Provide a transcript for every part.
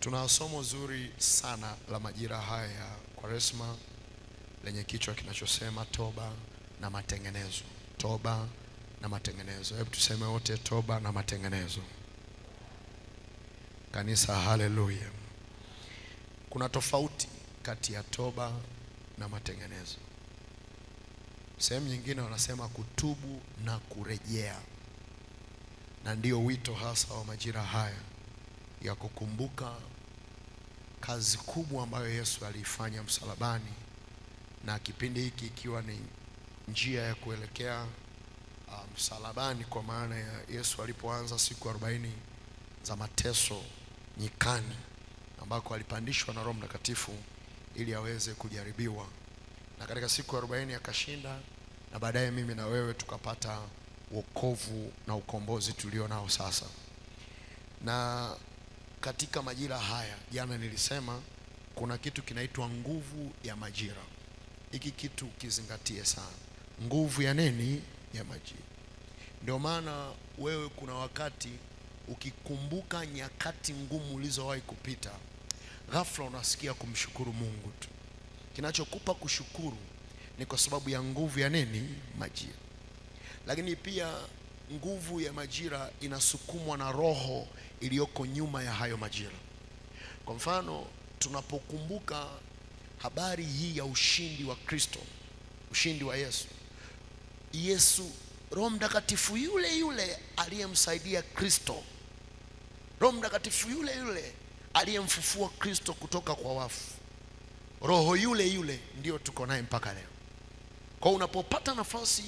Tuna somo zuri sana la majira haya ya Kwaresma lenye kichwa kinachosema toba na matengenezo. Toba na matengenezo. Hebu tuseme wote toba na matengenezo. Kanisa, haleluya. Kuna tofauti kati ya toba na matengenezo. Sehemu nyingine wanasema kutubu na kurejea. Na ndio wito hasa wa majira haya ya kukumbuka kazi kubwa ambayo Yesu aliifanya msalabani, na kipindi hiki ikiwa ni njia ya kuelekea msalabani, kwa maana ya Yesu alipoanza siku 40 za mateso nyikani, ambako alipandishwa na Roho Mtakatifu ili aweze kujaribiwa, na katika siku 40 akashinda, na baadaye mimi na wewe tukapata wokovu na ukombozi tulio nao sasa. Na katika majira haya, jana nilisema kuna kitu kinaitwa nguvu ya majira. Hiki kitu kizingatie sana. Nguvu ya nini? Ya majira. Ndio maana wewe kuna wakati ukikumbuka nyakati ngumu ulizowahi kupita, ghafla unasikia kumshukuru Mungu tu. Kinachokupa kushukuru ni kwa sababu ya nguvu ya nini? Majira. Lakini pia nguvu ya majira inasukumwa na roho iliyoko nyuma ya hayo majira. Kwa mfano, tunapokumbuka habari hii ya ushindi wa Kristo, ushindi wa Yesu, Roho Mtakatifu yule yule aliyemsaidia Kristo, Roho Mtakatifu yule yule aliyemfufua Kristo kutoka kwa wafu, roho yule yule ndio tuko naye mpaka leo. Kwa unapopata nafasi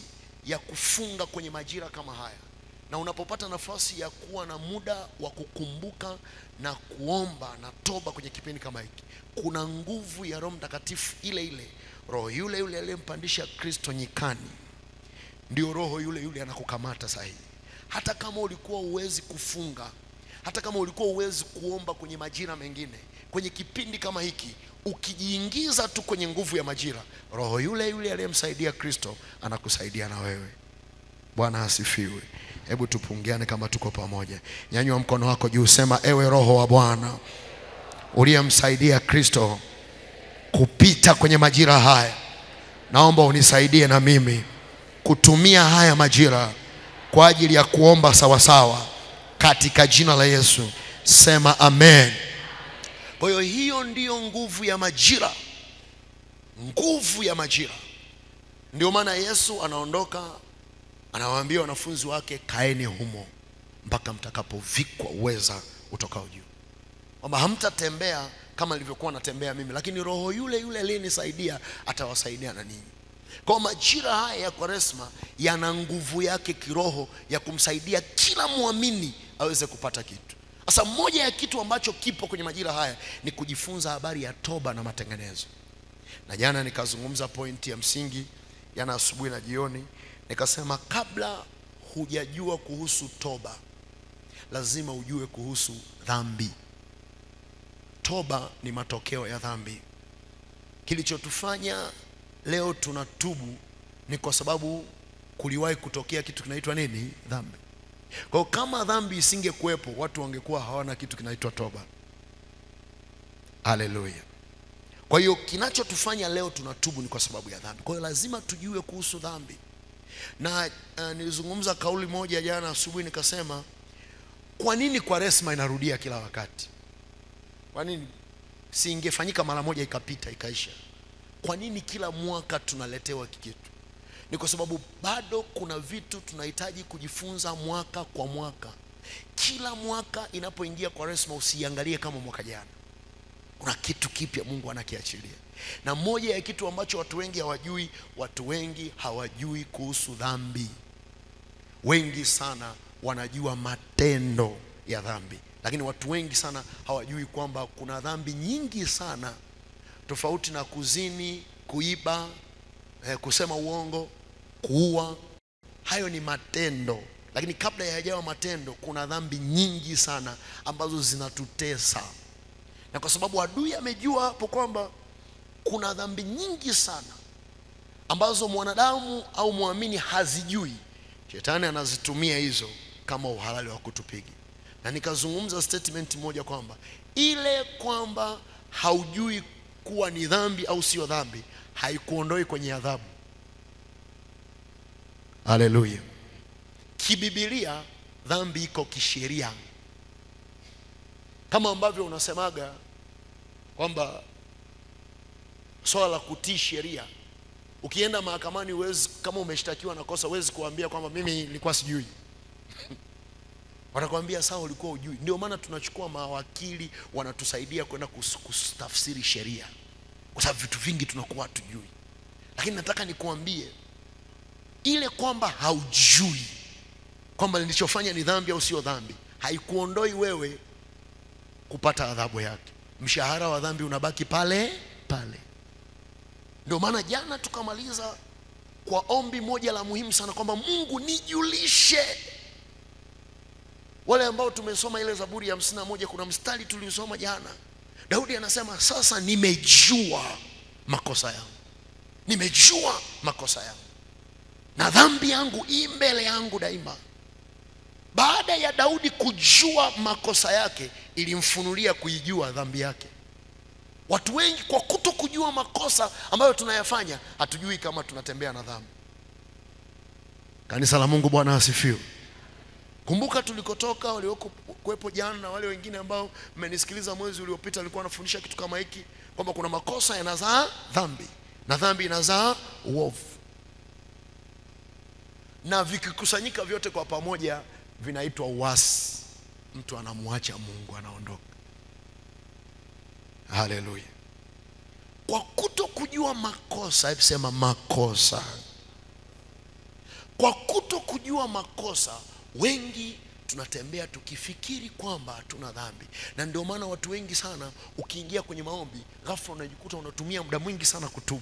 ya kufunga kwenye majira kama haya, na unapopata nafasi ya kuwa na muda wa kukumbuka na kuomba na toba kwenye kipindi kama hiki, kuna nguvu ya Roho Mtakatifu ile ile, roho yule yule aliyempandisha Kristo nyikani, ndio roho yule yule anakukamata sahihi. Hata kama ulikuwa uwezi kufunga, hata kama ulikuwa uwezi kuomba kwenye majira mengine, kwenye kipindi kama hiki ukijiingiza tu kwenye nguvu ya majira, roho yule yule aliyemsaidia Kristo anakusaidia na wewe. Bwana asifiwe. Hebu tupungiane kama tuko pamoja. Nyanyua mkono wako juu, sema ewe roho wa Bwana uliyemsaidia Kristo kupita kwenye majira haya, naomba unisaidie na mimi kutumia haya majira kwa ajili ya kuomba sawasawa, katika jina la Yesu. Sema amen. Kwa hiyo hiyo ndiyo nguvu ya majira. Nguvu ya majira. Ndio maana Yesu anaondoka, anawaambia wanafunzi wake, kaeni humo mpaka mtakapovikwa uweza utokao juu. Kwamba hamtatembea kama nilivyokuwa natembea mimi, lakini roho yule yule aliyenisaidia atawasaidia na ninyi. Kwa majira haya ya Kwaresma yana nguvu yake kiroho ya kumsaidia kila muamini aweze kupata kitu. Sasa moja ya kitu ambacho kipo kwenye majira haya ni kujifunza habari ya toba na matengenezo. Na jana nikazungumza pointi ya msingi, jana asubuhi na jioni, nikasema kabla hujajua kuhusu toba, lazima ujue kuhusu dhambi. Toba ni matokeo ya dhambi. Kilichotufanya leo tunatubu ni kwa sababu kuliwahi kutokea kitu kinaitwa nini? Dhambi. Kwa hiyo kama dhambi isingekuwepo, watu wangekuwa hawana kitu kinaitwa toba. Haleluya. Kwa hiyo kinachotufanya leo tunatubu ni kwa sababu ya dhambi. Kwa hiyo lazima tujue kuhusu dhambi. Na nilizungumza kauli moja jana asubuhi, nikasema kwa nini Kwaresma inarudia kila wakati? Kwa nini si ingefanyika mara moja ikapita ikaisha? Kwa nini kila mwaka tunaletewa kitu? Ni kwa sababu bado kuna vitu tunahitaji kujifunza mwaka kwa mwaka. Kila mwaka inapoingia Kwaresma usiangalie kama mwaka jana. Kuna kitu kipya Mungu anakiachilia. Na moja ya kitu ambacho watu wengi hawajui kuhusu dhambi. Wengi sana wanajua matendo ya dhambi, lakini watu wengi sana hawajui kwamba kuna dhambi nyingi sana, tofauti na kuzini, kuiba, kusema uongo, kuua. Hayo ni matendo, lakini kabla hayajawa matendo kuna dhambi nyingi sana ambazo zinatutesa. Na kwa sababu adui amejua hapo kwamba kuna dhambi nyingi sana ambazo mwanadamu au muamini hazijui, shetani anazitumia hizo kama uhalali wa kutupiga. Na nikazungumza statement moja kwamba Ile kwamba haujui kuwa ni dhambi au sio dhambi haikuondoi kwenye adhabu. Haleluya. Kibibilia dhambi iko kisheria. Kama ambavyo unasemaga kwamba swala la kutii sheria, ukienda mahakamani uwezi, kama umeshtakiwa na kosa uwezi kuambia kwamba mimi nilikuwa sijui. Watakwambia sawa ulikuwa hujui. Ndio maana tunachukua mawakili wanatusaidia kwenda kutafsiri sheria, kwa sababu vitu vingi tunakuwa hatujui. Lakini nataka nikuambie, ile kwamba haujui kwamba nilichofanya ni dhambi au sio dhambi haikuondoi wewe kupata adhabu yake. Mshahara wa dhambi unabaki pale pale. Ndio maana jana tukamaliza kwa ombi moja la muhimu sana, kwamba Mungu nijulishe. Wale ambao tumesoma ile Zaburi ya 51, kuna mstari tuliosoma jana. Daudi anasema sasa nimejua makosa yangu. Nimejua makosa yangu na dhambi yangu i mbele yangu daima. Baada ya Daudi kujua makosa yake, ilimfunulia kuijua dhambi yake. Watu wengi kwa kuto kujua makosa ambayo tunayafanya, hatujui kama tunatembea na dhambi. Kanisa la Mungu, Bwana asifiwe. Kumbuka tulikotoka, walioko kuepo jana na wale wengine ambao mmenisikiliza mwezi uliopita, alikuwa anafundisha kitu kama hiki, kwamba kuna makosa yanazaa dhambi na dhambi inazaa uovu, na vikikusanyika vyote kwa pamoja vinaitwa uasi. Mtu anamwacha Mungu, anaondoka. Haleluya. Kwa kuto kujua makosa, hebu sema makosa. Kwa kuto kujua makosa, wengi tunatembea tukifikiri kwamba hatuna dhambi. Na ndio maana watu wengi sana ukiingia kwenye maombi, ghafla unajikuta unatumia muda mwingi sana kutubu.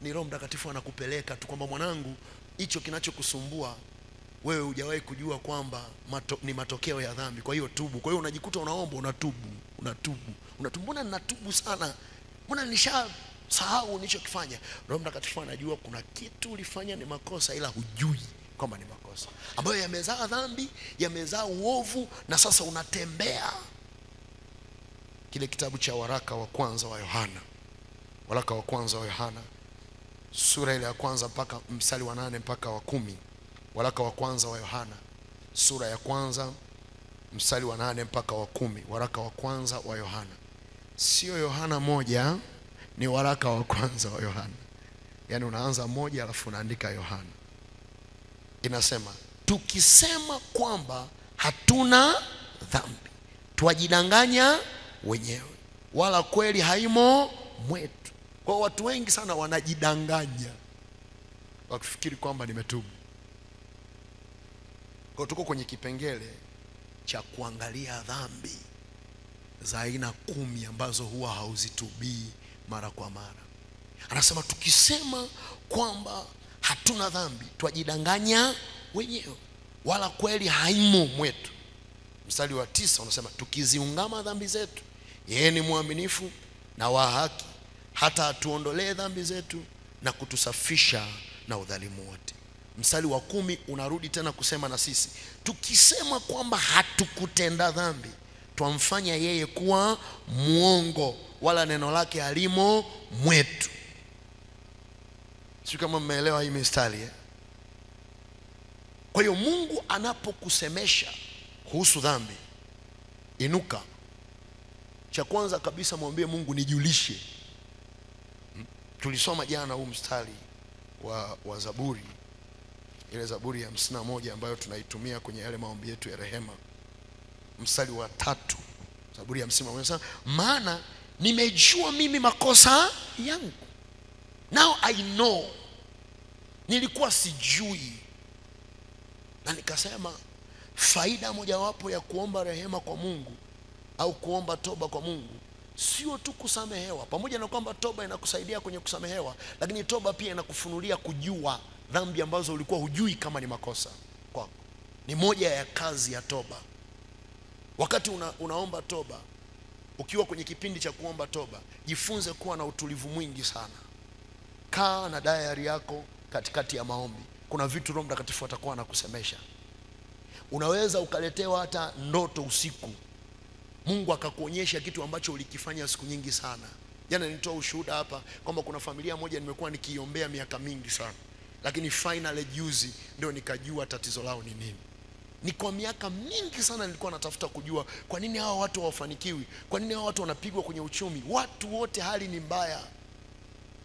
Ni Roho Mtakatifu anakupeleka tu kwamba mwanangu, hicho kinachokusumbua wewe hujawahi kujua kwamba ni matokeo ya dhambi, kwa hiyo tubu. Kwa hiyo unajikuta unaomba, unatubu. Mbona ninatubu sana? Mbona nishasahau nilichokifanya? Roho Mtakatifu anajua kuna kitu ulifanya ni makosa, ila hujui kwamba ni makosa, ambayo yamezaa dhambi, yamezaa uovu, na sasa unatembea. Kile kitabu cha waraka wa kwanza wa Yohana, waraka wa kwanza wa Yohana, sura ile ya kwanza mpaka mstari wa 8 mpaka wa 10. Waraka wa kwanza wa Yohana, sura ya kwanza mstari wa 8 mpaka wa 10. Waraka wa kwanza wa Yohana, sio Yohana moja, ni waraka wa kwanza wa Yohana. Yani unaanza moja alafu unaandika Yohana. Inasema, tukisema kwamba hatuna dhambi twajidanganya wenyewe, wala kweli haimo mwetu. Kwa watu wengi sana wanajidanganya wakifikiri kwamba nimetubu. Kwa tuko kwenye kipengele cha kuangalia dhambi za aina 10 ambazo huwa hauzitubii mara kwa mara. Anasema tukisema kwamba hatuna dhambi twajidanganya wenyewe, wala kweli haimo mwetu. Mstari wa 9 unasema, tukiziungama dhambi zetu yeye ni mwaminifu na wa haki, hata atuondolee dhambi zetu na kutusafisha na udhalimu wote. Mstari wa 10 unarudi tena kusema na sisi, tukisema kwamba hatukutenda dhambi twamfanya yeye kuwa muongo, wala neno lake halimo mwetu. Sio kama mmeelewa hii mistari Kwa hiyo Mungu anapokusemesha kuhusu dhambi, inuka. Cha kwanza kabisa mwambie Mungu, nijulishe. Tulisoma jana huu mstari wa Zaburi, ile Zaburi ya 51 ambayo tunaitumia kwenye yale maombi yetu ya rehema. Mstari wa 3, Zaburi ya 51, maana nimejua mimi makosa yangu. Now I know. Nilikuwa sijui. Na nikasema faida mojawapo ya kuomba rehema kwa Mungu au kuomba toba kwa Mungu sio tu kusamehewa. Pamoja na kwamba toba inakusaidia kwenye kusamehewa, lakini toba pia inakufunulia kujua dhambi ambazo ulikuwa hujui kama ni makosa kwako. Ni moja ya kazi ya toba. Wakati unaomba toba, ukiwa kwenye kipindi cha kuomba toba, jifunze kuwa na utulivu mwingi sana. Kaa na diary yako katikati ya maombi. Kuna vitu Roho Mtakatifu atakuwa anakusemesha. Unaweza ukaletewa hata ndoto usiku Mungu akakuonyesha kitu ambacho ulikifanya siku nyingi sana. Jana nilitoa ushuhuda hapa kwamba kuna familia moja nimekuwa nikiombea miaka mingi sana, lakini finally juzi ndio nikajua tatizo lao ni nini. Ni kwa miaka mingi sana nilikuwa natafuta kujua kwa nini hawa watu hawafanikiwi, kwa nini hawa watu wanapigwa kwenye uchumi, watu wote hali ni mbaya.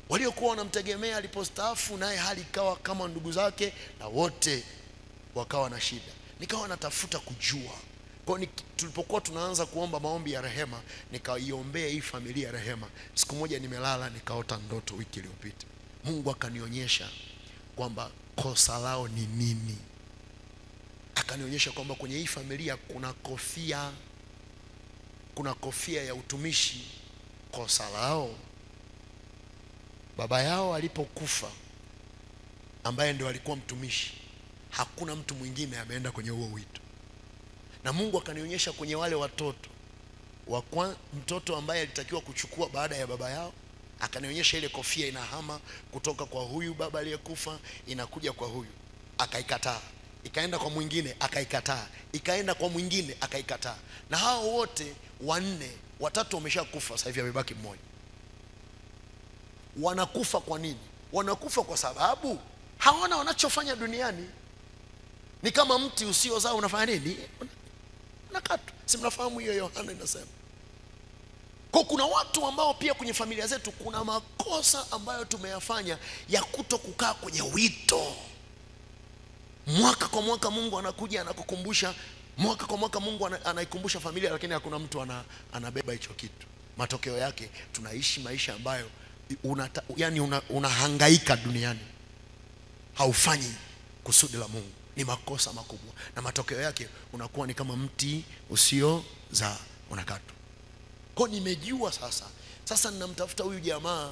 Waliokuwa wanamtegemea alipostaafu naye hali ikawa kama ndugu zake, na wote wakawa na shida. Nikawa natafuta kujua. Kwa tulipokuwa tunaanza kuomba maombi ya rehema, nikaiombea hii familia rehema. Siku moja nimelala nikaota ndoto wiki iliyopita. Mungu akanionyesha kwamba kosa lao ni nini. Akanionyesha kwamba kwenye hii familia kuna kofia ya utumishi. Kosa lao, baba yao alipokufa, ambaye ndio alikuwa mtumishi, hakuna mtu mwingine ameenda kwenye huo wito. Na Mungu akanionyesha kwenye wale watoto, mtoto ambaye alitakiwa kuchukua baada ya baba yao, akanionyesha ile kofia inahama kutoka kwa huyu baba aliyekufa inakuja kwa huyu, akaikataa. Ikaenda kwa mwingine akaikataa, ikaenda kwa mwingine akaikataa. Na hao wote wanne, watatu wameshakufa, sasa hivi amebaki mmoja. Wanakufa kwa nini? Wanakufa kwa sababu hawana wanachofanya duniani. Ni kama mti usiozaa unafanya nini? Unakatwa. Si mnafahamu hiyo? Yohana inasema. Kwa kuna watu ambao pia kwenye familia zetu kuna makosa ambayo tumeyafanya ya kuto kukaa kwenye wito. Mwaka kwa mwaka Mungu anakuja anakukumbusha, mwaka kwa mwaka Mungu anaikumbusha familia, lakini hakuna mtu anabeba hicho kitu. Matokeo yake tunaishi maisha ambayo unahangaika duniani, haufanyi kusudi la Mungu. Ni makosa makubwa, na matokeo yake unakuwa ni kama mti usiozaa, unakatwa. Kwa nimejua sasa ninamtafuta huyu jamaa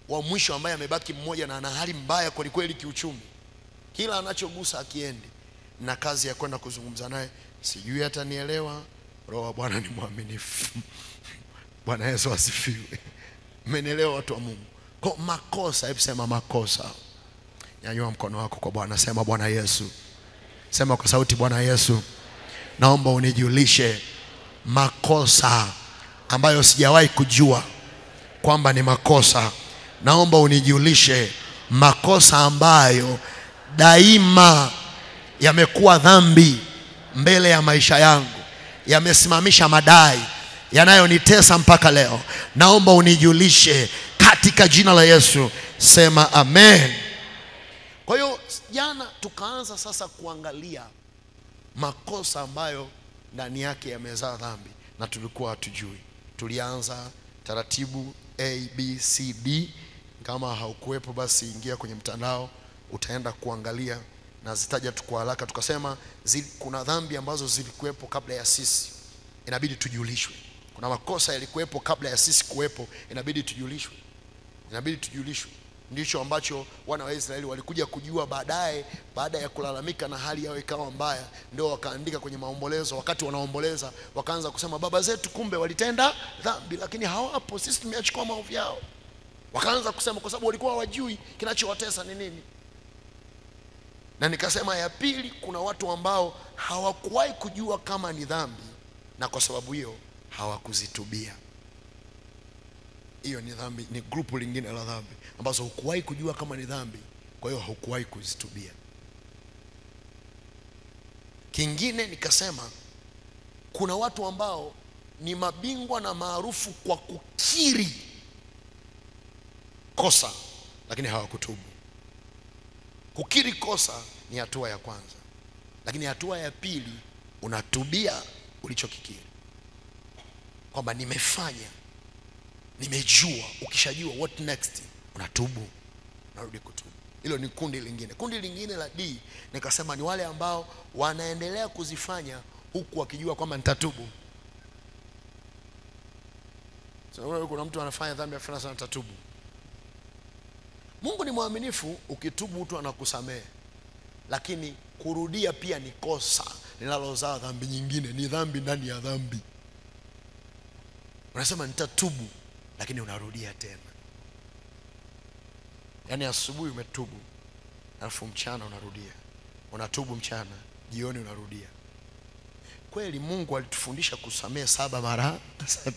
wa mwisho ambaye amebaki mmoja na ana hali mbaya kweli kweli kiuchumi. Kila anachogusa akiendi, na kazi ya kwenda kuzungumza naye, sijui atanielewa. Roho wa Bwana ni mwaminifu. Bwana Yesu asifiwe. Mmenielewa watu wa Mungu? Kwa makosa, hebu sema makosa. Nyanyua mkono wako kwa Bwana, sema Bwana Yesu. Sema kwa sauti, Bwana Yesu, naomba unijulishe makosa ambayo sijawahi kujua kwamba ni makosa. Naomba unijulishe makosa ambayo daima yamekuwa dhambi mbele ya maisha yangu, yamesimamisha madai yanayonitesa mpaka leo. Naomba unijulishe katika jina la Yesu. Sema amen. Kwa hiyo jana tukaanza sasa kuangalia makosa ambayo ndani yake yamezaa dhambi na tulikuwa hatujui. Tulianza taratibu A, B, C, D. Kama haukuwepo basi ingia kwenye mtandao utaenda kuangalia, na zitaja tu kwa haraka. Tukasema kuna dhambi ambazo zilikuwepo kabla ya sisi, inabidi tujulishwe. Kuna makosa yalikuwepo kabla ya sisi kuwepo, inabidi tujulishwe. Ndicho ambacho wana wa Israeli walikuja kujua baadaye, baada ya kulalamika na hali yao ikawa mbaya, ndio wakaandika kwenye maombolezo. Wakati wanaomboleza wakaanza kusema baba zetu kumbe walitenda dhambi, lakini hawapo, sisi tumeachukua maovu yao. Wakaanza kusema kwa sababu walikuwa hawajui kinachowatesa ni nini. Na nikasema ya pili, kuna watu ambao hawakuwahi kujua kama ni dhambi, na kwa sababu hiyo hawakuzitubia. Hiyo ni dhambi, ni grupu lingine la dhambi ambazo hukuwahi kujua kama ni dhambi, kwa hiyo hukuwahi kuzitubia. Kingine nikasema kuna watu ambao ni mabingwa na maarufu kwa kukiri kosa lakini hawakutubu. Kukiri kosa ni hatua ya kwanza, lakini hatua ya pili unatubia ulichokikiri, kwamba nimefanya, nimejua. Ukishajua what next, unatubu, unarudi kutubu. Hilo ni kundi lingine. Kundi lingine la D nikasema ni wale ambao wanaendelea kuzifanya huku wakijua kwamba nitatubu. So, kuna mtu anafanya dhambi afanya sana nitatubu. Mungu ni mwaminifu, ukitubu mtu anakusamehe, lakini kurudia pia ni kosa linalozaa dhambi nyingine, ni dhambi ndani ya dhambi. Unasema nitatubu, lakini unarudia tena. Yaani asubuhi umetubu, alafu mchana unarudia. Unatubu mchana, jioni unarudia. kweli Mungu alitufundisha kusamehe 7 mara 70.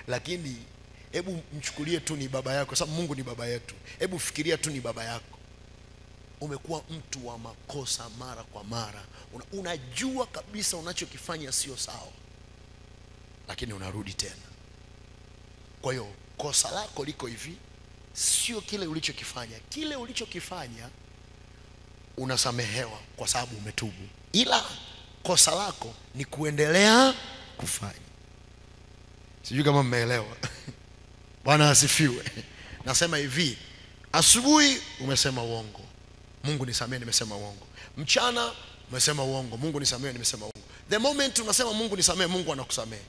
Lakini hebu mchukulie tu ni baba yako, sababu Mungu ni baba yetu. Hebu fikiria tu ni baba yako. Umekuwa mtu wa makosa mara kwa mara. Unajua kabisa unachokifanya sio sawa, lakini unarudi tena. Kwa hiyo kosa lako liko hivi, sio kile ulichokifanya. Kile ulichokifanya unasamehewa kwa sababu umetubu, ila kosa lako ni kuendelea kufanya. Sijui kama mmeelewa. Bwana asifiwe. Nasema hivi, asubuhi umesema uongo, Mungu nisamehe nimesema uongo. Mchana umesema uongo, Mungu nisamehe nimesema uongo. The moment unasema Mungu nisamehe, Mungu anakusamehe.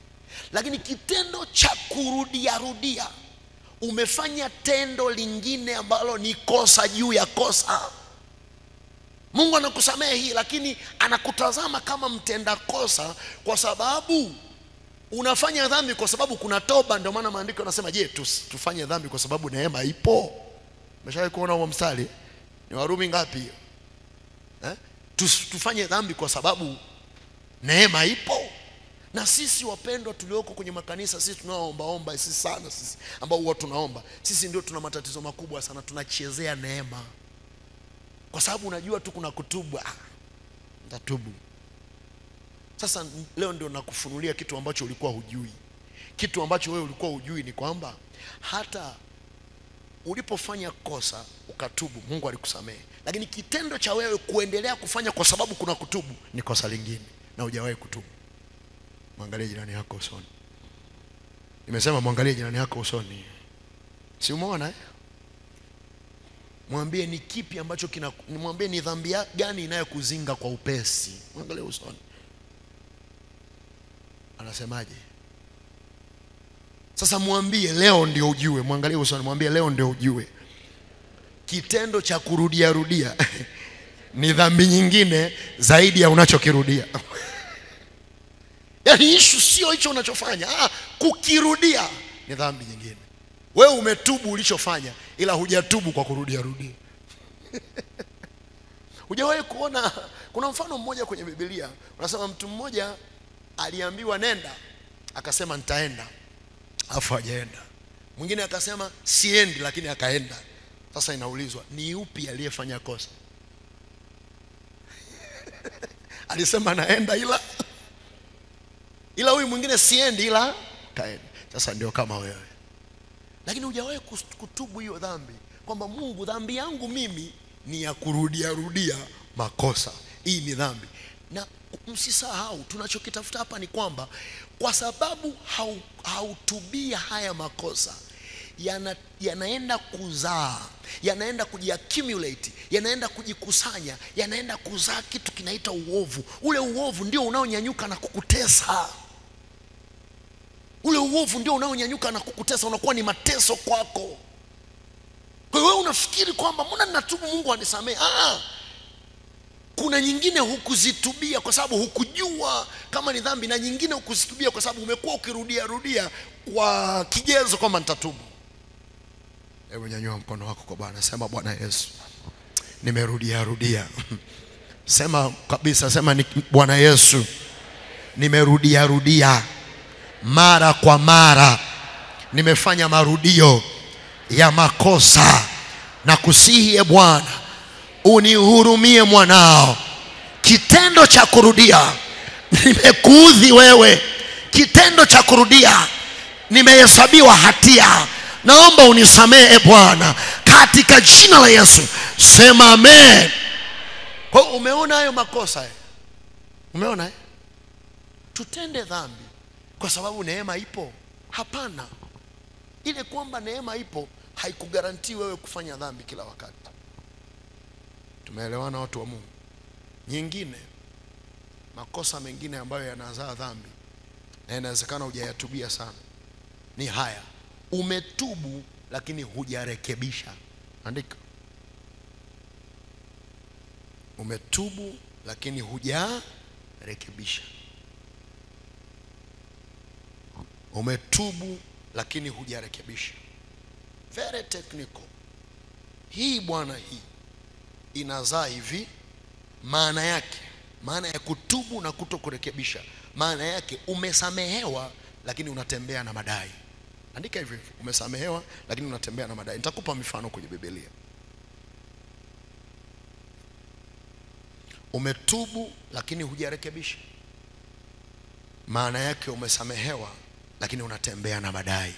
Lakini kitendo cha kurudia rudia, umefanya tendo lingine ambalo ni kosa juu ya kosa. Mungu anakusamehe hii, lakini anakutazama kama mtenda kosa, kwa sababu unafanya dhambi kwa sababu kuna toba. Ndio maana maandiko yanasema, je, tufanye dhambi kwa sababu neema ipo? Umeshawahi kuona huo mstari? Ni Warumi ngapi hiyo? Tufanye dhambi kwa sababu neema ipo. Na sisi wapendwa tulioko kwenye makanisa, sisi tunaoomba sisi sana, sisi ambao huwa tunaomba, sisi ndio tuna matatizo makubwa sana. Tunachezea neema kwa sababu unajua tu kuna kutubu. Nitatubu. Sasa leo ndio nakufunulia kitu ambacho ulikuwa hujui. Kitu ambacho wewe ulikuwa hujui ni kwamba hata ulipofanya kosa ukatubu, Mungu alikusamehe. Lakini kitendo cha wewe kuendelea kufanya kwa sababu kuna kutubu ni kosa lingine, na hujawahi kutubu. Mwangalie jirani yako usoni. Nimesema mwangalie jirani yako usoni. Si umeona? Mwambie ni kipi ambacho mwambie ni dhambi gani inayokuzinga kwa upesi. Mwangalie usoni. Anasemaje? Sasa mwambie leo ndio ujue. Mwangalie usoni, mwambie leo ndio ujue. Kitendo cha kurudia rudia ni dhambi nyingine zaidi ya unachokirudia. Yaani issue sio hicho unachofanya. Kukirudia ni dhambi nyingine. Wewe umetubu ulichofanya, ila hujatubu kwa kurudia rudia. Hujawahi kuona kuna mfano mmoja kwenye Biblia, unasema mtu mmoja aliambiwa nenda, akasema nitaenda, afu hajaenda. Mwingine akasema siendi, lakini akaenda. Sasa inaulizwa, ni upi aliyefanya kosa? Alisema naenda ila huyu mwingine siendi ila kaenda. Sasa ndio kama wewe. Lakini hujawahi kutubu hiyo dhambi, kwamba Mungu, dhambi yangu mimi ni ya kurudia rudia makosa. Hii ni dhambi. Na msisahau tunachokitafuta hapa ni kwamba kwa sababu hautubia haya makosa, yanaenda kuzaa, yanaenda kujiaccumulate, yanaenda kujikusanya, yanaenda kuzaa kitu kinaita uovu. Ule uovu ndio unaonyanyuka na kukutesa. Ule uovu ndio unaonyanyuka na kukutesa, unakuwa ni mateso kwako. Kwa hiyo unafikiri kwamba mbona ninatubu Mungu anisamehe? Kuna nyingine hukuzitubia kwa sababu hukujua kama ni dhambi, na nyingine hukuzitubia kwa sababu umekuwa ukirudia rudia kwa kigezo kwamba nitatubu. Hebu nyanyua mkono wako kwa Bwana, sema Bwana Yesu, nimerudia rudia. Sema kabisa, sema ni Bwana Yesu, nimerudia rudia mara kwa mara, nimefanya marudio ya makosa, na kusihi Bwana unihurumie mwanao. Kitendo cha kurudia nimekuudhi wewe, kitendo cha kurudia nimehesabiwa hatia, naomba unisamehe Bwana katika jina la Yesu. Sema amen. Kwa hiyo umeona hayo makosa? Umeona? Tutende dhambi kwa sababu neema ipo? Hapana. Ile kwamba neema ipo haikugarantii wewe kufanya dhambi kila wakati. Tumeelewana watu wa Mungu? Nyingine, makosa mengine ambayo yanazaa dhambi na inawezekana hujayatubia sana ni haya: umetubu lakini hujarekebisha. Andika, umetubu lakini hujarekebisha. Umetubu lakini hujarekebisha. Very technical. Hii bwana, hii inazaa hivi. Maana yake Maana ya kutubu na kutokurekebisha, maana yake umesamehewa lakini unatembea na madai. Andika hivyo hivyo, umesamehewa lakini unatembea na madai. Nitakupa mifano kwenye Biblia. Umetubu lakini hujarekebisha, maana yake umesamehewa lakini unatembea na madai.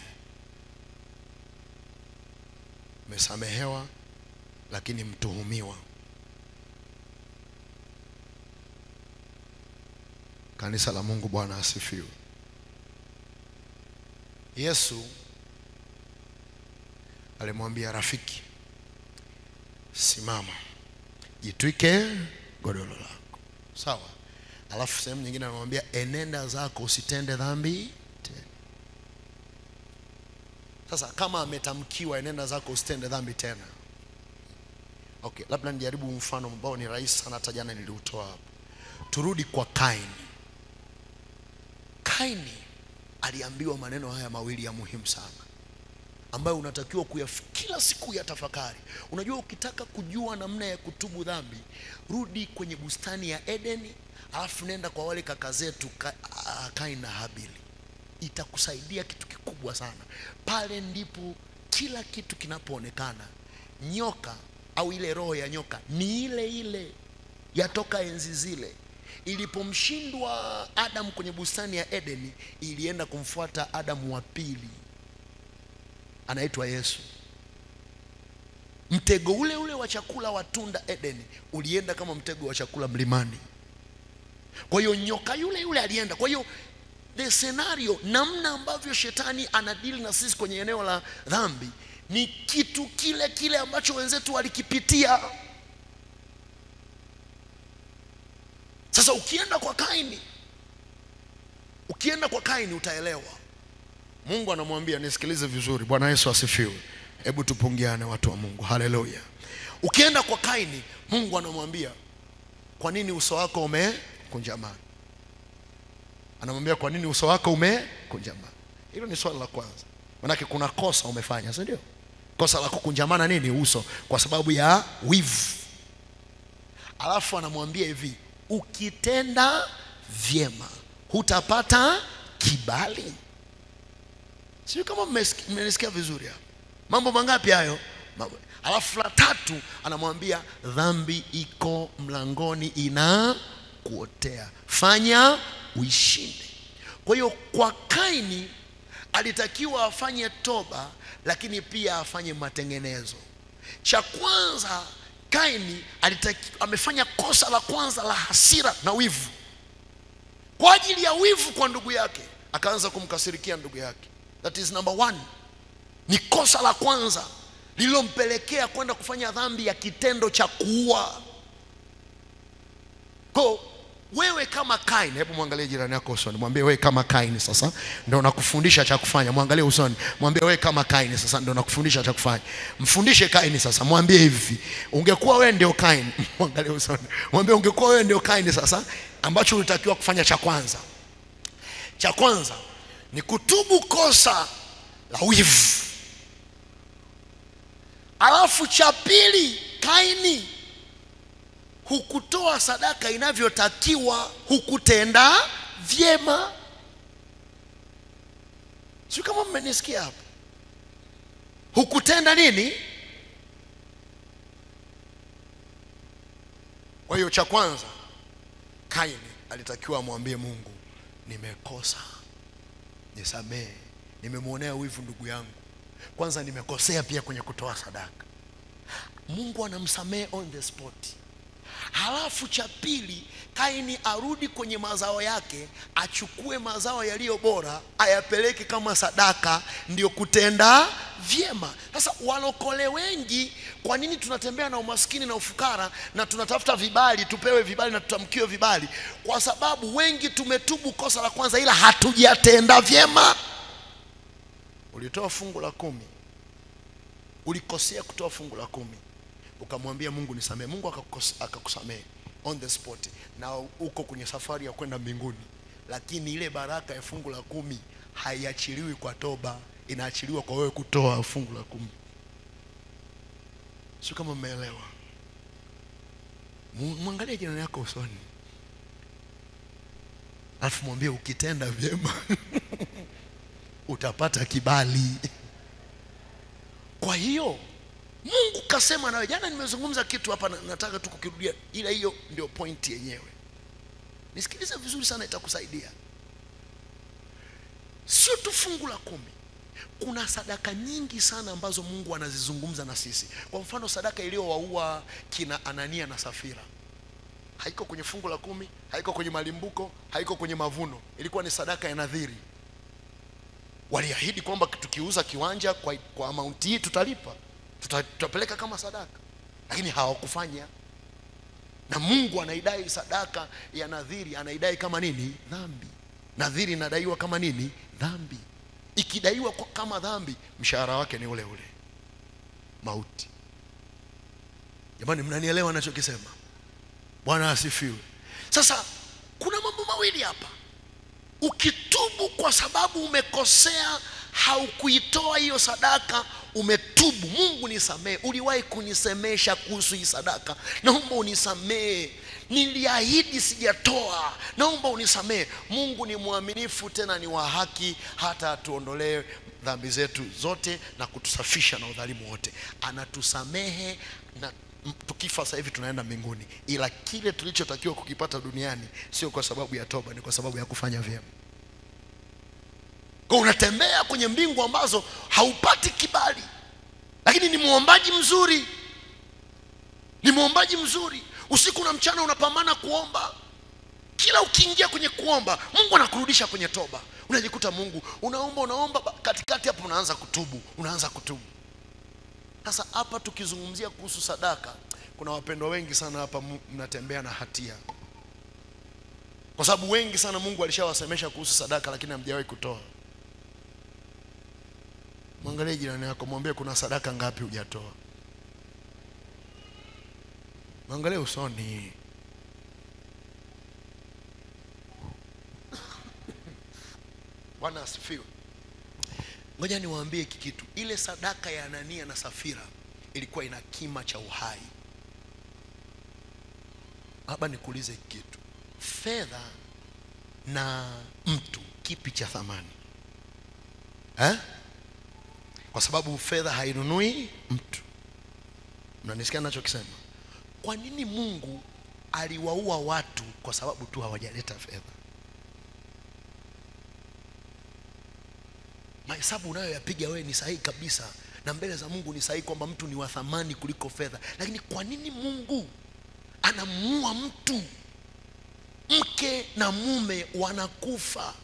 Umesamehewa lakini mtuhumiwa. Kanisa la Mungu, Bwana asifiwe. Yesu alimwambia rafiki, simama, jitwike godoro lako. Sawa. Alafu sehemu nyingine anamwambia enenda zako, usitende dhambi tena. Sasa kama ametamkiwa enenda zako usitende dhambi tena, okay, labda nijaribu mfano ambao ni rahisi sana, hata jana niliutoa hapo. Turudi kwa Kaini. Kaini aliambiwa maneno haya mawili ya muhimu sana, ambayo unatakiwa kila siku ya tafakari. Unajua, ukitaka kujua namna ya kutubu dhambi, rudi kwenye bustani ya Edeni, alafu nenda kwa wale kaka zetu Kaini na Habili. Itakusaidia kitu kikubwa sana. Pale ndipo kila kitu kinapoonekana. Nyoka au ile roho ya nyoka ni ile ile yatoka enzi zile. Ilipomshindwa Adam kwenye bustani ya Edeni, ilienda kumfuata Adamu wa pili, anaitwa Yesu. Mtego ule ule wa chakula wa tunda Edeni ulienda kama mtego wa chakula mlimani. Kwa hiyo nyoka yule yule alienda. Kwa hiyo the scenario, namna ambavyo shetani anadili na sisi kwenye eneo la dhambi, ni kitu kile kile ambacho wenzetu walikipitia. Sasa ukienda kwa Kaini utaelewa. Mungu anamwambia, nisikilize vizuri, Bwana Yesu asifiwe. Hebu tupungiane watu wa Mungu. Haleluya. Ukienda kwa Kaini, Mungu anamwambia, kwa nini uso wako umekunjamana? Anamwambia, kwa nini uso wako umekunjamana? Hilo ni swali la kwanza. Maana kuna kosa umefanya, si ndio? Kosa la kukunjamana nini? Uso, kwa sababu ya wivu. Alafu anamwambia hivi, ukitenda vyema hutapata kibali. Sio kama mmenisikia vizuri hapa. Mambo mangapi hayo? Alafu la tatu anamwambia, dhambi iko mlangoni inakuotea, fanya uishinde. Kwa hiyo kwa Kaini alitakiwa afanye toba, lakini pia afanye matengenezo. Cha kwanza, Kaini amefanya kosa la kwanza la hasira na wivu. Kwa ajili ya wivu kwa ndugu yake, akaanza kumkasirikia ndugu yake. That is number one. Ni kosa la kwanza lilompelekea kwenda kufanya dhambi ya kitendo cha kuua. Kwa wewe kama Kaini, hebu muangalie jirani yako usoni, mwambie wewe kama Kaini sasa ndio nakufundisha cha kufanya. Muangalie usoni, mwambie wewe kama Kaini sasa ndio nakufundisha cha kufanya. Mfundishe Kaini sasa, mwambie hivi, ungekuwa wewe ndio Kaini. Muangalie usoni, mwambie ungekuwa wewe ndio Kaini sasa, ambacho ulitakiwa kufanya cha kwanza ni kutubu kosa la wivu. Alafu cha pili, Kaini, hukutoa sadaka inavyotakiwa, hukutenda vyema. Sio kama mmenisikia hapo. Hukutenda nini? Kwa hiyo cha kwanza, Kaini alitakiwa amwambie Mungu, nimekosa, nisamehe, nimemwonea wivu ndugu yangu. Kwanza nimekosea pia kwenye kutoa sadaka. Mungu anamsamehe on the spot. Halafu cha pili, Kaini arudi kwenye mazao yake, achukue mazao yaliyo bora, ayapeleke kama sadaka, ndio kutenda vyema. Sasa walokole wengi, kwa nini tunatembea na umaskini na ufukara na tunatafuta vibali, tupewe vibali na tutamkiwe vibali? Kwa sababu wengi tumetubu kosa la kwanza, ila hatujatenda vyema. Ulitoa fungu la 10, ulikosea kutoa fungu la 10, ukamwambia Mungu nisamehe, Mungu akakusamehe on the spot, na uko kwenye safari ya kwenda mbinguni. Lakini ile baraka ya fungu la 10 haiachiliwi kwa toba, inaachiliwa kwa wewe kutoa fungu la 10. Sio kama mmeelewa? Muangalie jirani yako usoni, alafu mwambie ukitenda vyema utapata kibali. Kwa hiyo Mungu kasema nawe. Jana nimezungumza kitu hapa, nataka tu kukirudia, ila hiyo ndio point yenyewe. Nisikilize vizuri sana, itakusaidia. Sio tu fungu la 10. Kuna sadaka nyingi sana ambazo Mungu anazizungumza na sisi. Kwa mfano sadaka iliyowaua kina Anania na Safira haiko kwenye fungu la 10, haiko kwenye malimbuko, haiko kwenye mavuno. Ilikuwa ni sadaka ya nadhiri. Waliahidi kwamba tukiuza kiwanja kwa amount hii tutalipa, tutapeleka kama sadaka, lakini hawakufanya. Na Mungu anaidai sadaka ya nadhiri, anaidai kama nini? Dhambi. Nadhiri inadaiwa kama nini? Dhambi. Ikidaiwa kama dhambi, mshahara wake ni ule ule, mauti. Jamani, mnanielewa ninachokisema? Bwana asifiwe. Sasa kuna mambo mawili hapa. Ukitubu kwa sababu umekosea, haukuitoa hiyo sadaka, umetubu, Mungu nisamee, uliwahi kunisemesha kuhusu hii sadaka, naomba unisamee, niliahidi sijatoa, naomba unisamee. Mungu ni mwaminifu tena ni wa haki, hata atuondolee dhambi zetu zote na kutusafisha na udhalimu wote. Anatusamehe, na tukifa sasa hivi tunaenda mbinguni. Ila kile tulichotakiwa kukipata duniani sio kwa sababu ya toba, ni kwa sababu ya kufanya vyema. Kwa unatembea kwenye mbingu ambazo haupati kibali, lakini ni muombaji mzuri. Ni muombaji mzuri. Usiku na mchana unapambana kuomba. Kila ukiingia kwenye kuomba, Mungu anakurudisha kwenye toba. Unajikuta Mungu unaomba katikati hapo unaanza kutubu. Sasa hapa tukizungumzia kuhusu sadaka, kuna wapendwa wengi sana hapa mnatembea na hatia. Kwa sababu wengi sana Mungu alishawasemesha kuhusu sadaka, lakini hamjawahi kutoa. Mwangalie jirani yako, mwambie kuna sadaka ngapi hujatoa. Mwangalie usoni. Bwana asifiwe. Ngoja niwaambie kitu. Ile sadaka ya Anania na Safira ilikuwa ina kima cha uhai. Hapa nikuulize kitu. Fedha na mtu, kipi cha thamani? Kwa sababu fedha hainunui mtu. Mnanisikia ninachokisema? Kwa nini Mungu aliwaua watu kwa sababu tu hawajaleta fedha? Mahesabu unayoyapiga wewe ni sahihi kabisa, na mbele za Mungu ni sahihi kwamba mtu ni wa thamani kuliko fedha. Lakini kwa nini Mungu anamuua mtu? Mke na mume wanakufa.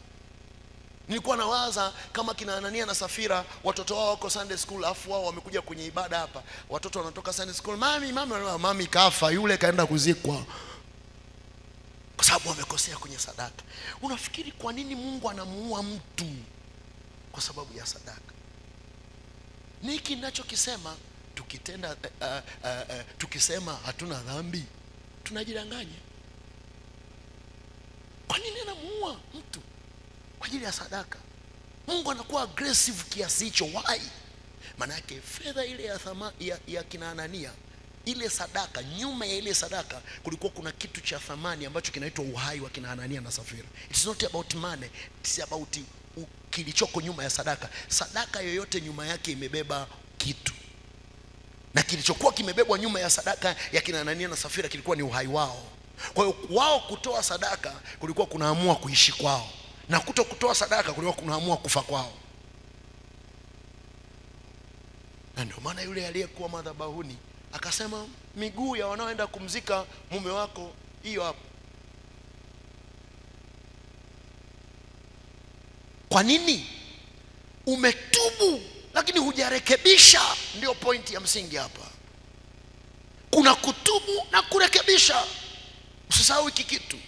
Nilikuwa nawaza kama kina Anania na Safira, watoto wao wako Sunday school, afu wao wamekuja kwenye ibada hapa. Watoto wanatoka Sunday school, mami kafa, yule kaenda kuzikwa, kwa sababu wamekosea kwenye sadaka. Unafikiri kwa nini Mungu anamuua mtu? Kwa sababu ya sadaka. Niki ninachokisema, tukisema hatuna dhambi, tunajidanganya. Kwa nini anamuua mtu? Kwa ajili ya sadaka. Mungu anakuwa aggressive kiasi hicho. Why? Maana yake fedha ile ya thamani ya kina Anania, ile sadaka, nyuma ya ile sadaka kulikuwa kuna kitu cha thamani ambacho kinaitwa uhai wa kina Anania na Safira. It's not about money, it's about kilichoko nyuma ya sadaka. Sadaka yoyote nyuma yake imebeba kitu, na kilichokuwa kimebebwa nyuma ya sadaka ya kina Anania na Safira kilikuwa ni uhai wao. Kwa hiyo wao kutoa sadaka kulikuwa kunaamua kuishi kwao, na kutoa sadaka kulikuwa kunaamua kufa kwao. Na ndio maana yule aliyekuwa madhabahuni akasema, miguu ya wanaoenda kumzika mume wako hiyo hapo. Kwa nini? Umetubu lakini hujarekebisha. Ndio pointi ya msingi hapa. Kuna kutubu na kurekebisha. Usisahau hiki kitu.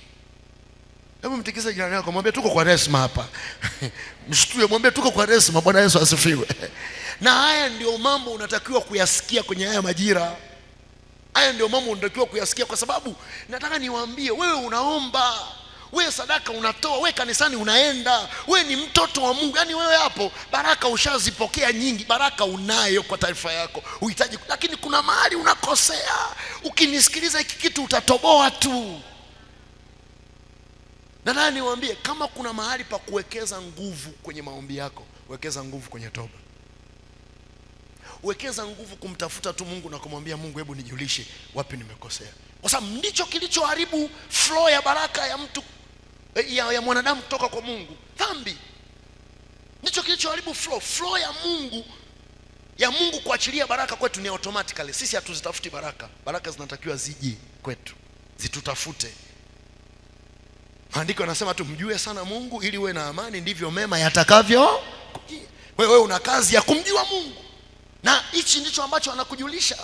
Hebu mtikise jirani yako, mwambie tuko kwa resma hapa. Mshtue, mwambie tuko kwa resma. Bwana Yesu asifiwe. Na haya ndio mambo unatakiwa kuyasikia kwenye haya majira. Haya ndio mambo unatakiwa kuyasikia, kwa sababu nataka niwaambie, wewe unaomba, wewe sadaka unatoa, wewe kanisani unaenda, wewe ni mtoto wa Mungu. Yaani wewe hapo baraka ushazipokea nyingi, baraka unayo kwa taarifa yako. Uhitaji, lakini kuna mahali unakosea. Ukinisikiliza hiki kitu utatoboa tu. Na nani niwaambie, kama kuna mahali pa kuwekeza nguvu kwenye maombi yako, wekeza nguvu kwenye toba. Wekeza nguvu kumtafuta tu Mungu na kumwambia Mungu, hebu nijulishe wapi nimekosea. Kwa sababu ndicho kilichoharibu flow ya baraka ya mtu ya mwanadamu kutoka kwa Mungu. Dhambi ndicho kilichoharibu flow ya Mungu kuachilia baraka kwetu ni automatically. Sisi hatuzitafuti baraka. Baraka zinatakiwa zije kwetu, zitutafute. Maandiko yanasema tu mjue sana Mungu ili uwe na amani, ndivyo mema yatakavyo kujia. Wewe una kazi ya kumjua Mungu. Na hichi ndicho ambacho anakujulisha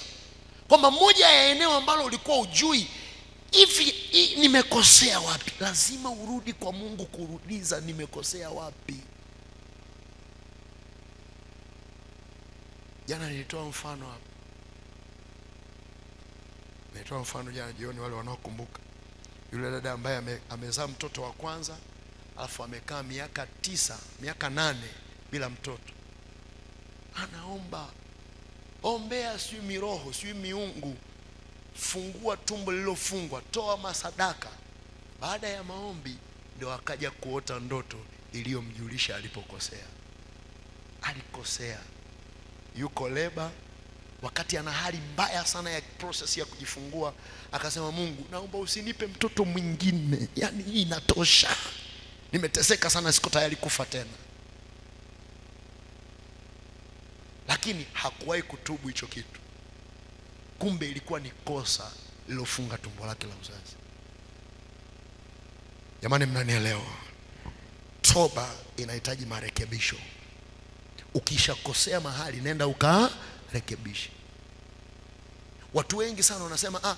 kwamba moja ya eneo ambalo ulikuwa ujui, hivi nimekosea wapi? Lazima urudi kwa Mungu kurudiza nimekosea wapi. Jana nilitoa mfano hapa. Nilitoa mfano jana jioni, wale wanaokumbuka. Yule dada ambaye amezaa mtoto wa kwanza, alafu amekaa miaka 9, miaka 8 bila mtoto. Anaomba, ombea sio miroho, sio miungu, fungua tumbo lililofungwa, toa masadaka. Baada ya maombi ndio akaja kuota ndoto iliyomjulisha alipokosea. Alikosea, yuko leba, wakati ana hali mbaya sana ya process ya kujifungua, akasema Mungu, naomba usinipe mtoto mwingine, yani hii inatosha, nimeteseka sana, siko tayari kufa tena. Lakini hakuwahi kutubu hicho kitu. Kumbe ilikuwa ni kosa lilofunga tumbo lake la uzazi. Jamani, mnanielewa? Toba inahitaji marekebisho. Ukishakosea mahali, nenda ukarekebishe. Watu wengi sana wanasema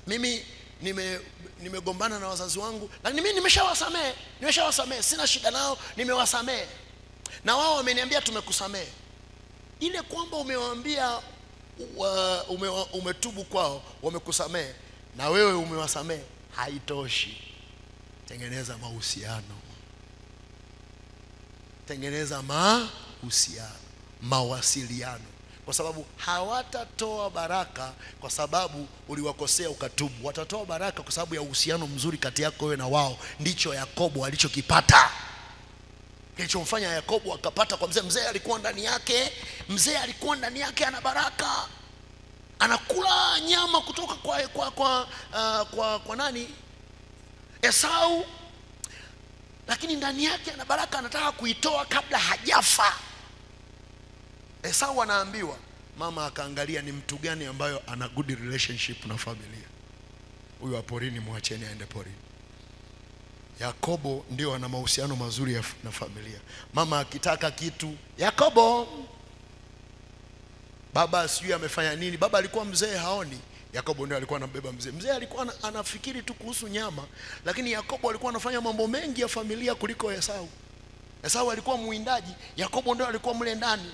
mimi nimegombana na wazazi wangu, lakini mimi nimeshawasamehe, sina shida nao, nimewasamehe. Na wao wameniambia tumekusamehe. Ile kwamba umewaambia umetubu kwao, wamekusamehe na wewe umewasamehe, haitoshi. Tengeneza mahusiano. Tengeneza mawasiliano. Kwa sababu hawatatoa baraka kwa sababu uliwakosea ukatubu. Watatoa baraka kwa sababu ya uhusiano mzuri kati yako wewe na wao. Ndicho Yakobo alichokipata. Kilichomfanya Yakobo akapata kwa mzee alikuwa ndani yake ana baraka. Anakula nyama kutoka kwa nani? Esau. Lakini ndani yake ana baraka, anataka kuitoa kabla hajafa. Esau anaambiwa, mama akaangalia ni mtu gani ambayo ana good relationship na familia. Huyu wa porini muacheni aende porini. Yakobo ndio ana mahusiano mazuri na familia. Mama akitaka kitu, Yakobo. Baba sijui amefanya nini, baba alikuwa mzee haoni. Yakobo ndio alikuwa anambeba mzee. Mzee alikuwa anafikiri tu kuhusu nyama, lakini Yakobo alikuwa anafanya mambo mengi ya familia kuliko Esau. Esau alikuwa muindaji, Yakobo ndio alikuwa mle ndani.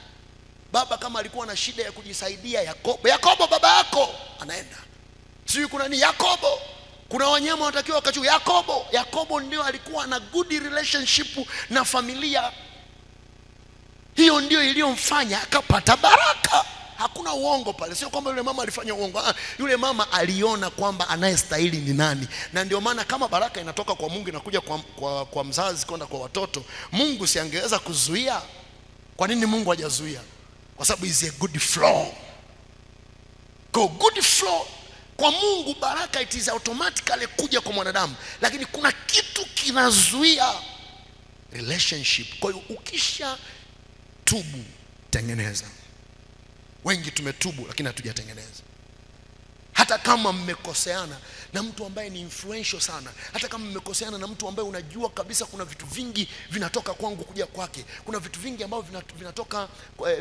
Baba kama alikuwa na shida ya kujisaidia, Yakobo baba yako anaenda. Sijui kuna nini, Yakobo. Kuna wanyama wanatakiwa wakachukue, Yakobo ndio alikuwa na good relationship na familia. Hiyo ndio iliyomfanya akapata baraka. Hakuna uongo pale. Sio kwamba yule mama alifanya uongo. Yule mama aliona kwamba anayestahili ni nani. Na ndio maana kama baraka inatoka kwa Mungu inakuja kwa mzazi kwenda kwa watoto, Mungu si angeweza kuzuia? Kwa nini Mungu hajazuia? Kwa sababu is a good flow. Good flow kwa Mungu, baraka it is automatically kuja kwa mwanadamu, lakini kuna kitu kinazuia relationship. Kwa hiyo ukisha tubu, tengeneza. Wengi tumetubu lakini hatujatengeneza. Hata kama mmekoseana na mtu ambaye ni influential sana, hata kama mmekoseana na mtu ambaye unajua kabisa kuna vitu vingi vinatoka kwangu kuja kwake, kuna vitu vingi ambavyo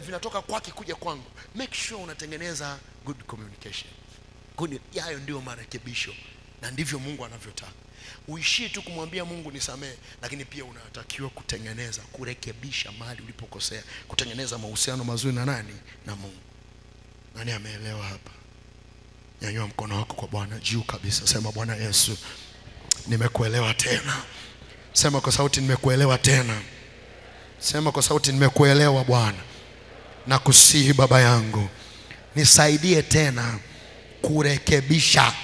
vinatoka kwake kuja kwangu, make sure unatengeneza good communication. Hayo ndio marekebisho, na ndivyo Mungu anavyotaka. Uishi tu kumwambia Mungu nisamehe, lakini pia unatakiwa kutengeneza, kurekebisha mahali ulipokosea, kutengeneza mahusiano mazuri na nani? Na Mungu. Nani ameelewa hapa? Nyanyua mkono wako kwa Bwana juu kabisa, sema Bwana Yesu, nimekuelewa tena. Sema kwa sauti, nimekuelewa tena. Sema kwa sauti, nimekuelewa Bwana. Nakusihi Baba yangu, nisaidie tena kurekebisha,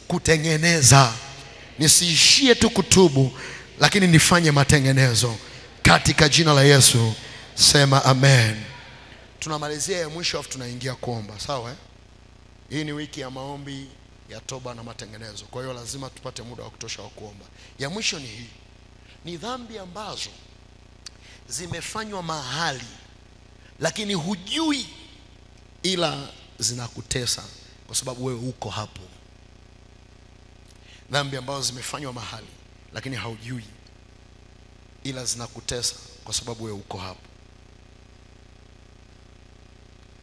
kutengeneza nisiishie tu kutubu, lakini nifanye matengenezo katika jina la Yesu. Sema amen. Tunamalizia ya mwisho afu tunaingia kuomba, sawa? Hii ni wiki ya maombi ya toba na matengenezo, kwa hiyo lazima tupate muda wa kutosha wa kuomba. Ya mwisho ni hii: ni dhambi ambazo zimefanywa mahali lakini hujui, ila zinakutesa kwa sababu wewe uko hapo. Dhambi ambazo zimefanywa mahali lakini haujui, ila zinakutesa kwa sababu wewe uko hapo.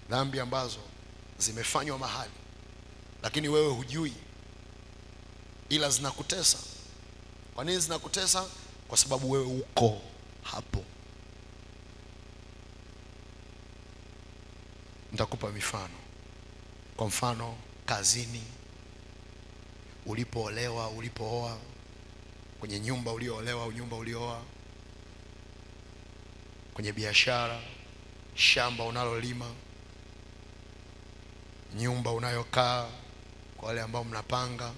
Dhambi ambazo zimefanywa mahali lakini wewe hujui, ila zinakutesa. Kwa nini zinakutesa? Kwa sababu wewe uko hapo. Nitakupa mifano. Kwa mfano, kazini, ulipoolewa, ulipooa, kwenye nyumba ulioolewa au nyumba uliooa, kwenye biashara, shamba unalolima, nyumba unayokaa, kwa wale ambao mnapanga,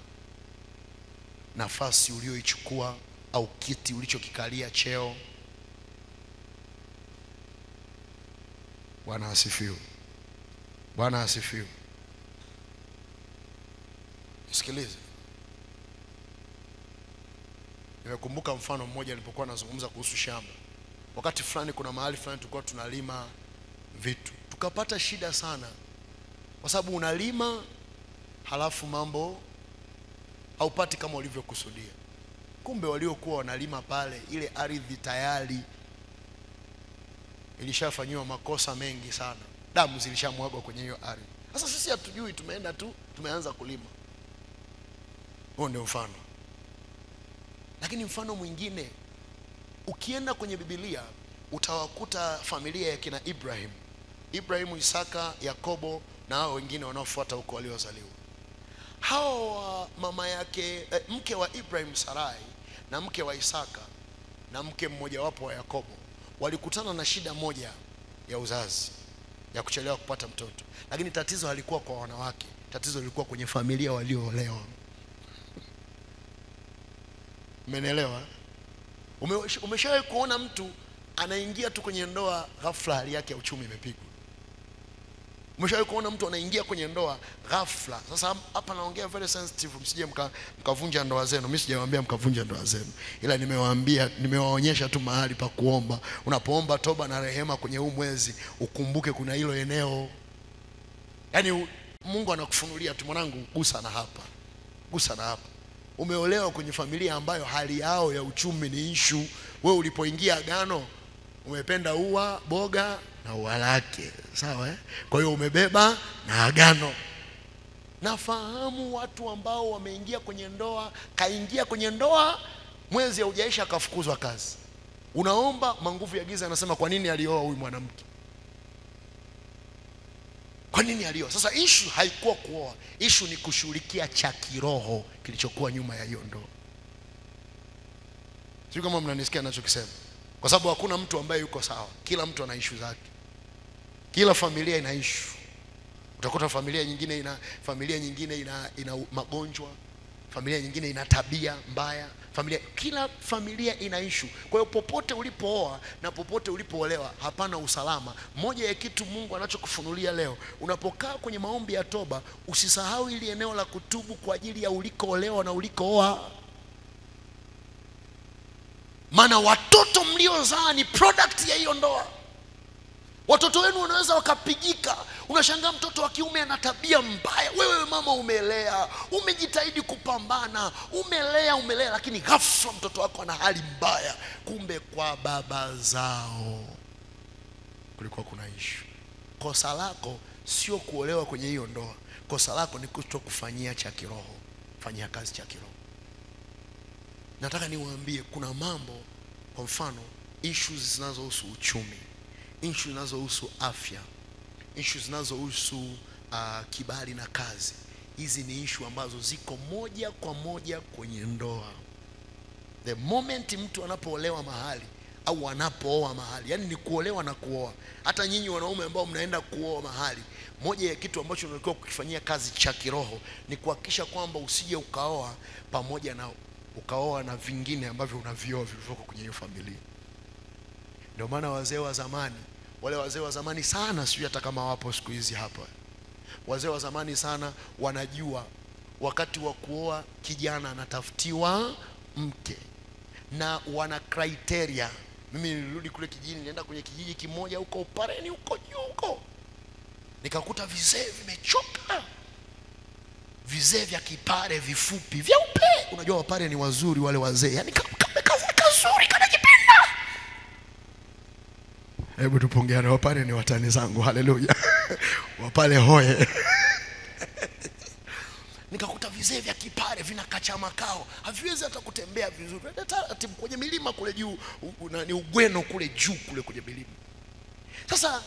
nafasi ulioichukua au kiti ulichokikalia, cheo. Bwana asifiwe. Bwana asifiwe. Sikilize. Nimekumbuka mfano mmoja nilipokuwa nazungumza kuhusu shamba. Wakati fulani kuna mahali fulani tulikuwa tunalima vitu, tukapata shida sana, kwa sababu unalima halafu mambo haupati kama ulivyokusudia. Kumbe waliokuwa wanalima pale, ile ardhi tayari ilishafanywa makosa mengi sana, damu zilishamwagwa kwenye hiyo ardhi. Sasa sisi hatujui, tumeenda tu tumeanza kulima. Huo ndio mfano. Lakini mfano mwingine, ukienda kwenye Biblia utawakuta familia ya kina Ibrahimu, Isaka, Yakobo na hao wengine wanaofuata huko waliozaliwa. Hao mama yake, mke wa Ibrahim Sarai, na mke wa Isaka, na mke mmoja wapo wa Yakobo, walikutana na shida moja ya uzazi, ya kuchelewa kupata mtoto. Lakini tatizo halikuwa kwa wanawake, tatizo lilikuwa kwenye familia walioolewa. Umenielewa? Umeshawahi kuona mtu anaingia tu kwenye ndoa, ghafla hali yake ya uchumi imepigwa? Umeshawahi kuona mtu anaingia kwenye ndoa ghafla? Sasa hapa naongea very sensitive, msije mkavunja ndoa zenu. Mimi sijawaambia mkavunja ndoa zenu, ila nimewaonyesha tu mahali pa kuomba. Unapoomba toba na rehema kwenye huu mwezi, ukumbuke kuna hilo eneo. Yaani Mungu anakufunulia tu, mwanangu, gusa na hapa, gusa na hapa. Umeolewa kwenye familia ambayo hali yao ya uchumi ni issue. Wewe ulipoingia agano umependa ua, boga na ua lake, sawa? Kwa hiyo umebeba na agano. Nafahamu watu ambao wameingia kwenye ndoa, kaingia kwenye ndoa mwezi haujaisha akafukuzwa kazi. Unaomba, manguvu ya giza yanasema kwa nini alioa huyu mwanamke? Kwa nini alioa? Sasa issue haikuwa kuoa, issue ni kushughulikia cha kiroho kilichokuwa nyuma ya hiyo ndoa. Sio kama mnanisikia ninachokisema? Kwa sababu hakuna mtu ambaye yuko sawa. Kila mtu ana issue zake. Kila familia ina issue. Utakuta familia nyingine ina magonjwa, familia nyingine ina tabia mbaya, kila familia ina issue. Kwa hiyo popote ulipooa na popote ulipoolewa hapana usalama. Moja ya kitu Mungu anachokufunulia leo, unapokaa kwenye maombi ya toba, usisahau ili eneo la kutubu kwa ajili ya ulikoolewa na ulikooa. Maana watoto mliozaa ni product ya hiyo ndoa. Watoto wenu wanaweza wakapigika. Unashangaa mtoto wa kiume ana tabia mbaya. Wewe mama umelea, umejitahidi kupambana, umelea, lakini ghafla mtoto wako ana hali mbaya. Kumbe kwa baba zao kulikuwa kuna issue. Kosa lako sio kuolewa kwenye hiyo ndoa. Kosa lako ni kutokufanyia cha kiroho. Fanyia kazi cha kiroho. Nataka niwaambie kuna mambo, kwa mfano issues zinazohusu uchumi, issues zinazohusu afya, issues zinazohusu kibali na kazi. Hizi ni issue ambazo ziko moja kwa moja kwenye ndoa. The moment mtu anapoolewa mahali au anapooa mahali, yani ni kuolewa na kuoa. Hata nyinyi wanaume ambao mnaenda kuoa mahali, moja ya kitu ambacho unatakiwa kukifanyia kazi cha kiroho ni kuhakikisha kwamba usije ukaoa pamoja na ukaoa na vingine ambavyo unavioa vilivyoko kwenye hiyo familia. Ndio maana wazee wa zamani, wale wazee wa zamani sana, sio hata kama wapo siku hizi hapa, wazee wa zamani sana wanajua wakati wa kuoa kijana anatafutiwa mke, na wana criteria. Mimi nilirudi kule kijijini, nilienda kwenye kijiji kimoja huko Upareni huko juu huko, nikakuta vizee vimechoka, vizee vya Kipare vifupi vyeupe. Unajua Wapare ni wazuri wale wazee, yani kazuri kanajipenda. Hebu tupongeane, Wapare ni watani zangu, haleluya. Wapare hoye. Nikakuta vizee vya Kipare vina kachamakao, haviwezi hata kutembea vizuri, hata kwenye milima kule juu, ni Ugweno kule juu kule kwenye milima. Sasa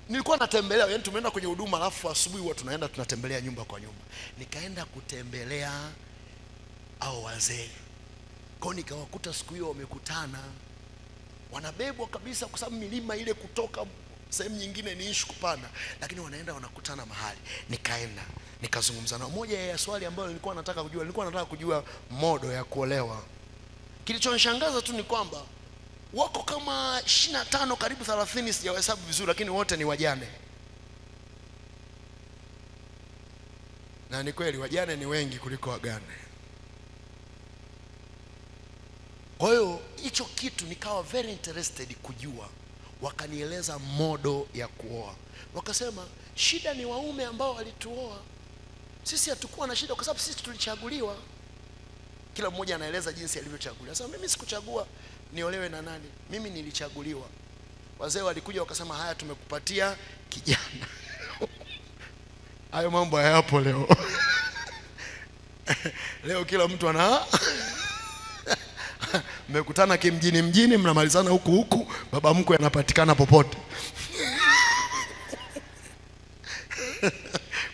nilikuwa natembelea, yani tumeenda kwenye huduma, alafu asubuhi huwa tunaenda tunatembelea nyumba kwa nyumba. Nikaenda kutembelea hao wazee. Kwa nikawakuta siku hiyo wamekutana, wanabebwa kabisa, kwa sababu milima ile kutoka sehemu nyingine ni ishu kupanda, lakini wanaenda wanakutana mahali. Nikaenda nikazungumza na moja ya swali ambayo nilikuwa nataka kujua modo ya kuolewa. Kilichonishangaza tu ni kwamba wako kama 25 karibu 30, sijahesabu vizuri, lakini wote ni wajane. Na ni kweli wajane ni wengi kuliko wagane. Kwa hiyo hicho kitu nikawa very interested kujua. Wakanieleza modo ya kuoa. Wakasema shida ni waume ambao walituoa. Sisi hatukuwa na shida kwa sababu sisi tulichaguliwa. Kila mmoja anaeleza jinsi alivyochaguliwa. Sasa mimi sikuchagua niolewe na nani, mimi nilichaguliwa. Wazee walikuja wakasema haya, tumekupatia kijana. Hayo mambo hayapo leo. Leo kila mtu ana mmekutana kimjini, mnamalizana huku, baba mkwe anapatikana popote.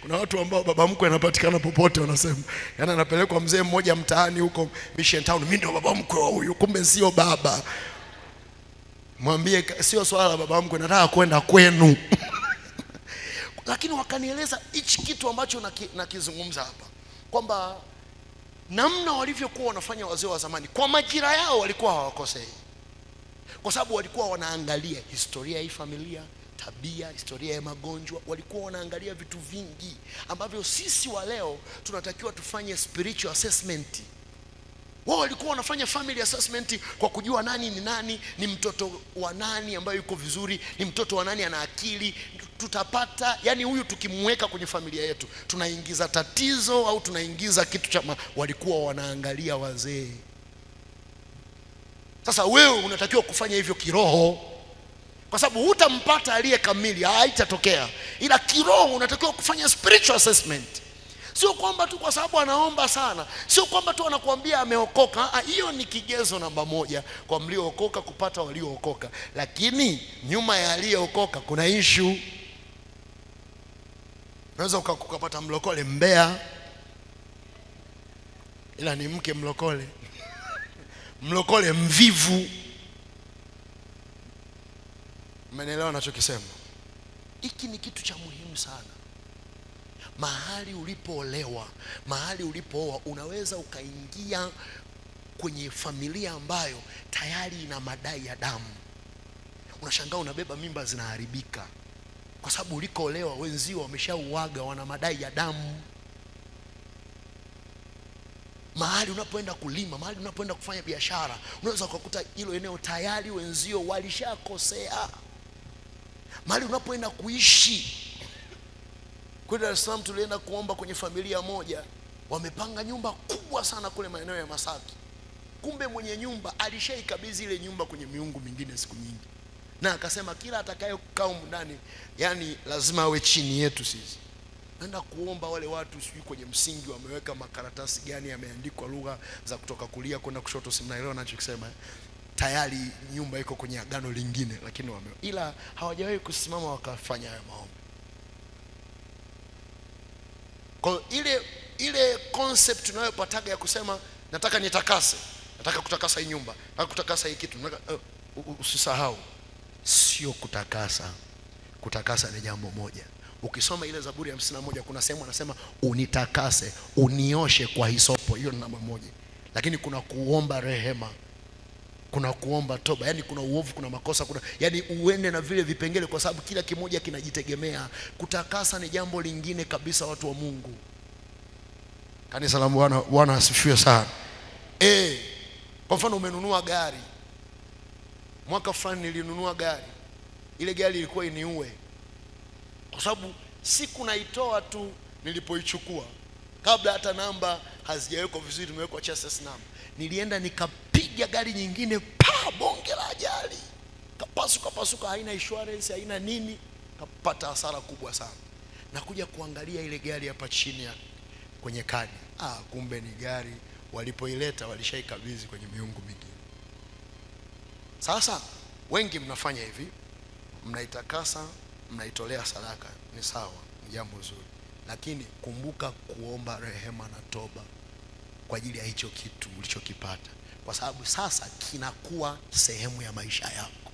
Kuna watu ambao baba mkwe anapatikana popote wanasema. Yaani anapelekwa mzee mmoja mtaani huko Mission Town, mimi ndio baba mkwe wa huyu, kumbe sio baba. Mwambie sio swala la baba mkwe, nataka kwenda kwenu. Lakini wakanieleza hichi kitu ambacho nakizungumza hapa, kwamba namna walivyokuwa wanafanya wazee wa zamani kwa majira yao walikuwa hawakosei, kwa sababu walikuwa wanaangalia historia ya familia, tabia, historia ya magonjwa. Walikuwa wanaangalia vitu vingi ambavyo sisi wa leo tunatakiwa tufanye spiritual assessment. Wao walikuwa wanafanya family assessment kwa kujua nani ni nani, ni mtoto wa nani ambaye yuko vizuri, ni mtoto wa nani ana akili, tutapata, yani huyu tukimweka kwenye familia yetu tunaingiza tatizo au tunaingiza kitu cha walikuwa wanaangalia wazee. Sasa wewe unatakiwa kufanya hivyo kiroho, kwa sababu hutampata aliye kamili, haitatokea. Ila kiroho unatakiwa kufanya spiritual assessment. Sio kwamba tu kwa sababu anaomba sana, sio kwamba tu anakuambia ameokoka. Hiyo ni kigezo namba moja kwa mliookoka kupata waliookoka, lakini nyuma ya aliyeokoka kuna issue. Unaweza ukapata mlokole mbea, ila ni mke mlokole. Mlokole mvivu. Umeelewa ninachokisema? Hiki ni kitu cha muhimu sana. Mahali ulipoolewa, mahali ulipooa, unaweza ukaingia kwenye familia ambayo tayari ina madai ya damu. Unashangaa unabeba mimba zinaharibika, kwa sababu ulikoolewa wenzio wameshauaga, wana madai ya damu. Mahali unapoenda kulima, mahali unapoenda kufanya biashara, unaweza kukuta hilo eneo tayari wenzio walishakosea. Mahali unapoenda kuishi, kwa Dar es Salaam tulienda kuomba kwenye familia moja, wamepanga nyumba kubwa sana kule maeneo ya Masaki. Kumbe mwenye nyumba alishaikabidhi ile nyumba kwenye miungu mingine siku nyingi, na akasema kila atakaye kukaa ndani, yani lazima awe chini yetu sisi. Naenda kuomba wale watu, sijui kwenye msingi wameweka makaratasi gani yameandikwa lugha za kutoka kulia kwenda kushoto, simnaelewa ninachokisema. Tayari nyumba iko kwenye agano lingine, lakini ila hawajawahi kusimama wakafanya hayo maombi. Kwa ile concept tunayopataga ya kusema nataka nitakase, nataka kutakasa hii nyumba, nataka kutakasa hii kitu, usisahau sio kutakasa. Kutakasa ni jambo moja. Ukisoma ile Zaburi ya 51 kuna sehemu anasema unitakase, unioshe kwa hisopo. Hiyo ni namba moja. lakini kuna kuomba rehema, kuna kuomba toba. Yani kuna uovu, kuna makosa, kuna yani uende na vile vipengele, kwa sababu kila kimoja kinajitegemea. Kutakasa ni jambo lingine kabisa, watu wa Mungu. Kanisa la Bwana, Bwana asifiwe sana. Kwa mfano umenunua gari. Mwaka fulani nilinunua gari. Ile gari ilikuwa iniue, kwa sababu siku naitoa tu nilipoichukua, kabla hata namba hazijawekwa vizuri, nimewekwa chassis number, nilienda nikapiga gari nyingine, bonge la ajali, kapasuka, haina insurance, haina nini, kapata hasara kubwa sana. Nakuja kuangalia ile gari hapa chini kwenye kadi, kumbe ni gari walipoileta walishaikabidhi kwenye miungu mingine. Sasa wengi mnafanya hivi, mnaitakasa, mnaitolea sadaka, ni sawa, ni jambo zuri, lakini kumbuka kuomba rehema na toba kwa ajili ya hicho kitu ulichokipata, kwa sababu sasa kinakuwa sehemu ya maisha yako.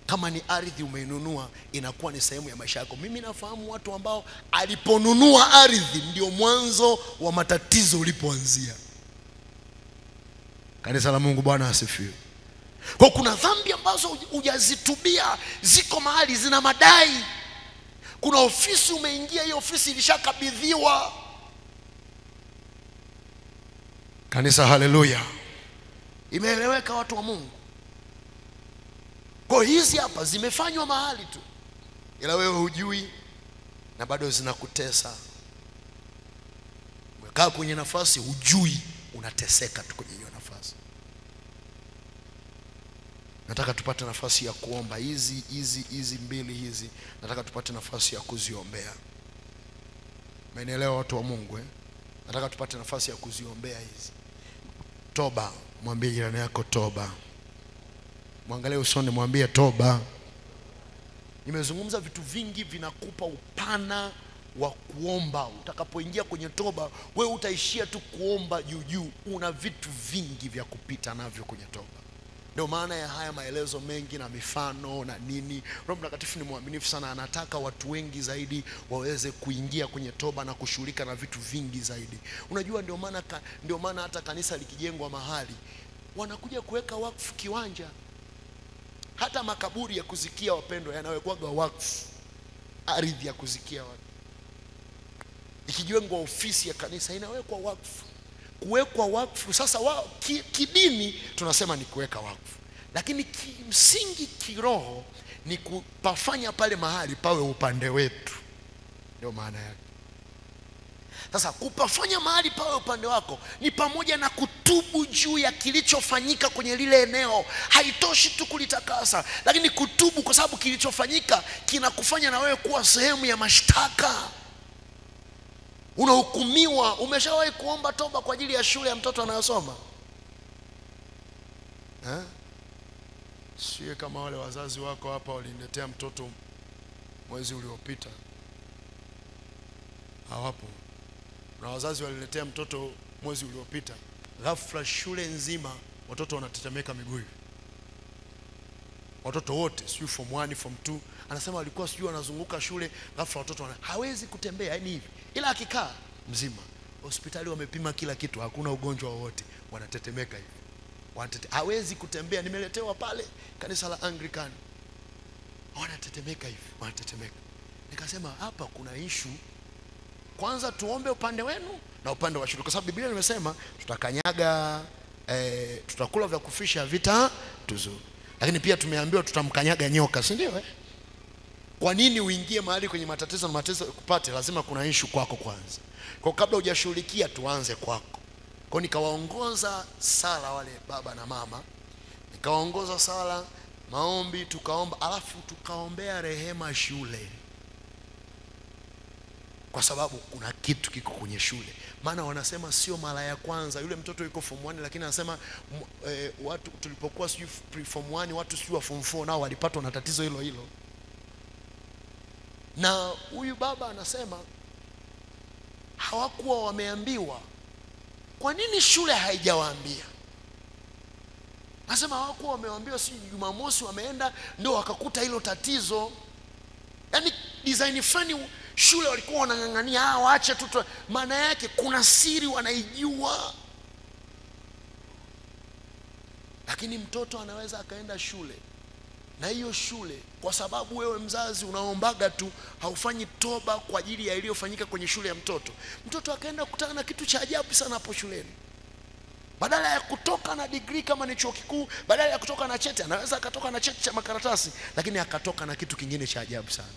Kama ni ardhi umeinunua, inakuwa ni sehemu ya maisha yako. Mimi nafahamu watu ambao aliponunua ardhi ndio mwanzo wa matatizo ulipoanzia. Kanisa la Mungu, Bwana asifiwe. Kwa kuna dhambi ambazo hujazitubia, ziko mahali zina madai. Kuna ofisi umeingia, hiyo ofisi ilishakabidhiwa. Kanisa, haleluya. Imeeleweka watu wa Mungu? Kwa hizi hapa zimefanywa mahali tu, ila wewe hujui na bado zinakutesa. Umekaa kwenye nafasi hujui, unateseka tu kwenye hiyo nafasi. Nataka tupate nafasi ya kuomba hizi mbili hizi, nataka tupate nafasi ya kuziombea. Mmenielewa watu wa Mungu? Nataka tupate nafasi ya kuziombea hizi. Toba, mwambie jirani yako toba. Mwangalie usoni, mwambie toba. Nimezungumza vitu vingi vinakupa upana wa kuomba. Utakapoingia kwenye toba, wewe utaishia tu kuomba juu, una vitu vingi vya kupita navyo kwenye toba. Ndio maana ya haya maelezo mengi na mifano na nini. Roho Mtakatifu ni mwaminifu sana, anataka watu wengi zaidi waweze kuingia kwenye toba na kushughulika na vitu vingi zaidi. Unajua, ndio maana hata kanisa likijengwa mahali wanakuja kuweka wakfu kiwanja. Hata makaburi ya kuzikia wapendwa yanawekwaga wakfu, ardhi ya kuzikia watu. Ikijengwa ofisi ya kanisa inawekwa wakfu. Kuwekwa wakfu sasa, wao kidini tunasema ni kuweka wakfu, lakini kimsingi kiroho ni kupafanya pale mahali pawe upande wetu. Ndio maana yake. Sasa kupafanya mahali pawe upande wako ni pamoja na kutubu juu ya kilichofanyika kwenye lile eneo. Haitoshi tu kulitakasa, lakini kutubu, kwa sababu kilichofanyika kinakufanya na wewe kuwa sehemu ya mashtaka. Unahukumiwa. Umeshawahi kuomba toba kwa ajili ya shule ya mtoto anayosoma? Sio kama wale wazazi wako hapa waliniletea mtoto mwezi uliopita. Hawapo. Na wazazi waliletea mtoto mwezi uliopita, ghafla shule nzima watoto wanatetemeka miguu. Watoto wote, sio form 1 form 2, anasema walikuwa sio wanazunguka shule, ghafla watoto hawezi kutembea, yani hivi, ila akikaa mzima. Hospitali wamepima kila kitu, hakuna ugonjwa wowote, wanatetemeka hivi. Hawezi kutembea. Nimeletewa pale kanisa la Anglican, wanatetemeka hivi, wanatetemeka. Nikasema hapa kuna issue. Kwanza tuombe upande wenu na upande wa shule, kwa sababu Biblia imesema tutakanyaga tutakula vya kufisha vita tuzuri. Lakini pia tumeambiwa tutamkanyaga nyoka, si ndio? Kwa nini uingie mahali kwenye matatizo na matatizo kupate? Lazima kuna issue kwako kwanza. Kwa kabla hujashughulikia, tuanze kwako. Kwa nikawaongoza sala wale baba na mama, nikawaongoza sala, maombi, tukaomba, alafu tukaombea rehema shule, kwa sababu kuna kitu kiko kwenye shule. Maana wanasema sio mara ya kwanza. Yule mtoto yuko form 1, lakini anasema watu tulipokuwa sio form 1, watu sio form 4 nao walipatwa na tatizo hilo hilo. Na huyu baba anasema hawakuwa wameambiwa. Kwa nini shule haijawaambia? Anasema hawakuwa wameambiwa, si Jumamosi wameenda ndio wakakuta hilo tatizo. Yaani design fulani shule walikuwa wanangangania, waache tu. Maana yake kuna siri wanaijua. Lakini mtoto anaweza akaenda shule, na hiyo shule, kwa sababu wewe mzazi unaombaga tu, haufanyi toba kwa ajili ya iliyofanyika kwenye shule ya mtoto, mtoto akaenda kukutana na kitu cha ajabu sana hapo shuleni. Badala ya kutoka na degree kama ni chuo kikuu, badala ya kutoka na cheti, anaweza akatoka na cheti cha makaratasi, lakini akatoka na kitu kingine cha ajabu sana.